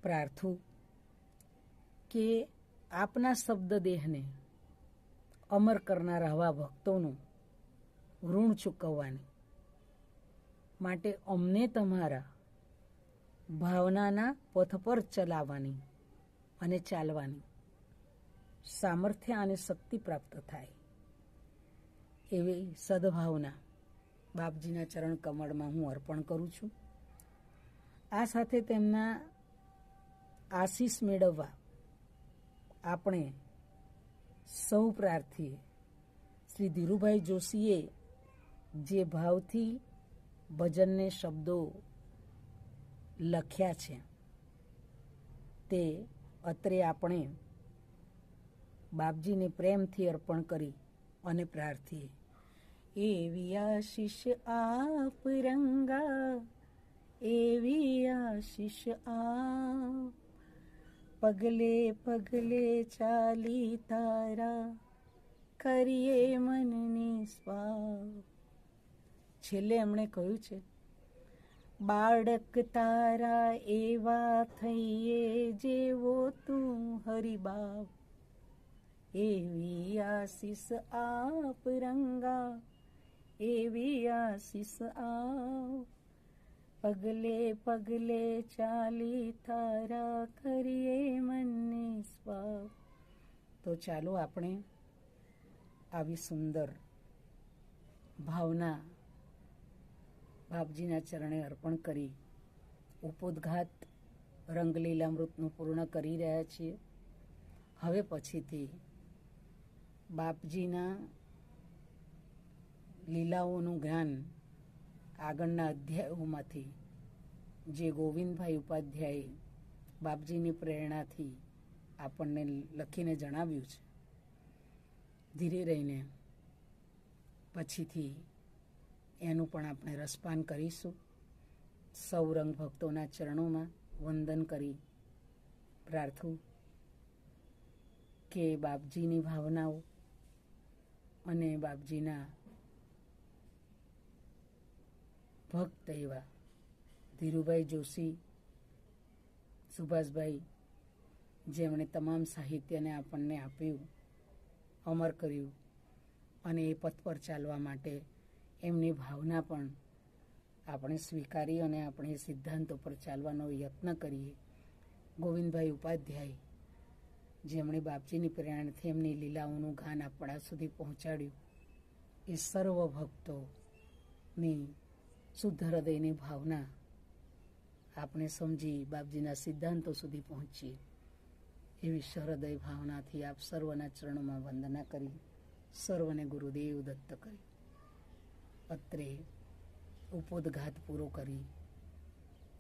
પ્રાર્થું કે આપના શબ્દ દેહને અમર કરનાર આવા ભક્તોનું ઋણ ચૂકવવાની માટે અમને તમારા ભાવનાના પથ પર ચલાવવાની અને ચાલવાની સામર્થ્ય અને શક્તિ પ્રાપ્ત થાય એવી સદભાવના બાપજીના ચરણ કમળમાં હું અર્પણ કરું છું. આ સાથે તેમના આશીષ મેળવવા આપણે સૌ પ્રાર્થીએ. શ્રી ધીરુભાઈ જોશીએ જે ભાવથી ભજનને શબ્દો લખ્યા છે તે અત્રે આપણે બાપજીને પ્રેમથી અર્પણ કરી અને પ્રાર્થીએ. એવી આશીષ આપ રંગા, એવી આશીષ આપ, પગલે પગલે ચાલી તારા, કરીએ મનને સ્વાપ. છેલ્લે એમણે કહ્યું છે, બાળક તારા એવા થઈએ જેવો તું હરિબાપ, એવી આશીષ આપ રંગા, એવી આશીષ આપ, પગલે પગલે ચાલી તારા, કરીએ મનને સ્વાપ. તો ચાલો આપણે આવી સુંદર ભાવના બાપજીના ચરણે અર્પણ કરી ઉપોદ્ઘાત રંગલીલામૃતનું પૂર્ણ કરી રહ્યા છીએ. હવે પછીથી બાપજીના લીલાઓનું જ્ઞાન આગળના અધ્યાયોમાંથી જે ગોવિંદભાઈ ઉપાધ્યાયે બાપજીની પ્રેરણાથી આપણને લખીને જણાવ્યું છે, ધીરે રહીને પછીથી એનું પણ આપણે રસપાન કરીશું. સૌ રંગ ભક્તોના ચરણોમાં વંદન કરી પ્રાર્થું કે બાપજીની ભાવનાઓ અને બાપજીના ભક્ત એવા ધીરુભાઈ જોશી, સુભાષભાઈ, જેમણે તમામ સાહિત્યને આપણને આપ્યું, અમર કર્યું, અને એ પથ પર ચાલવા માટે એમની ભાવના પણ આપણે સ્વીકારી અને આપણે સિદ્ધાંતો પર ચાલવાનો યત્ન કરીએ. ગોવિંદભાઈ ઉપાધ્યાય, જેમણે બાપજીની પ્રેરણાથી એમની લીલાઓનું ગાન આપણા સુધી પહોંચાડ્યું, એ સર્વ ભક્તોની શુદ્ધ હૃદયની ભાવના આપણે સમજી બાપજીના સિદ્ધાંતો સુધી પહોંચીએ એવી સહૃદય ભાવનાથી આપ સર્વના ચરણોમાં વંદના કરી સર્વને ગુરુદેવ દત્ત કરી અત્રે ઉપોદ્ઘાત પૂરો કરી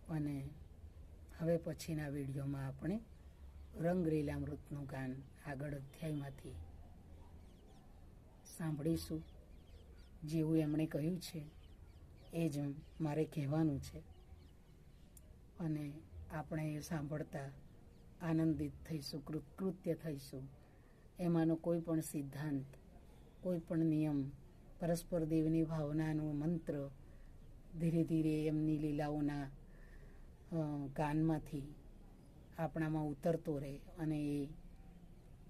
અને હવે પછીના વિડીયોમાં આપણે રંગલીલામૃતનું ગાન આગળ અધ્યાયમાંથી સાંભળીશું. જેવું એમણે કહ્યું છે એ જ મારે કહેવાનું છે અને આપણે એ સાંભળતા આનંદિત થઈશું, કૃતકૃત્ય થઈશું. એમાંનો કોઈ પણ સિદ્ધાંત, કોઈ પણ નિયમ, પરસ્પર દેવની ભાવનાનો મંત્ર ધીરે ધીરે એમની લીલાઓના ગાનમાંથી આપણામાં ઉતરતો રહે અને એ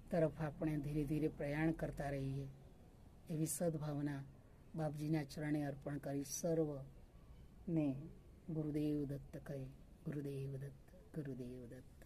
તરફ આપણે ધીરે ધીરે પ્રયાણ કરતા રહીએ એવી સદભાવના બાપજીના ચરણે અર્પણ કરી સર્વને ગુરુદેવ દત્ત કહે. ગુરુદેવ દત્ત, ગુરુદેવ દત્ત.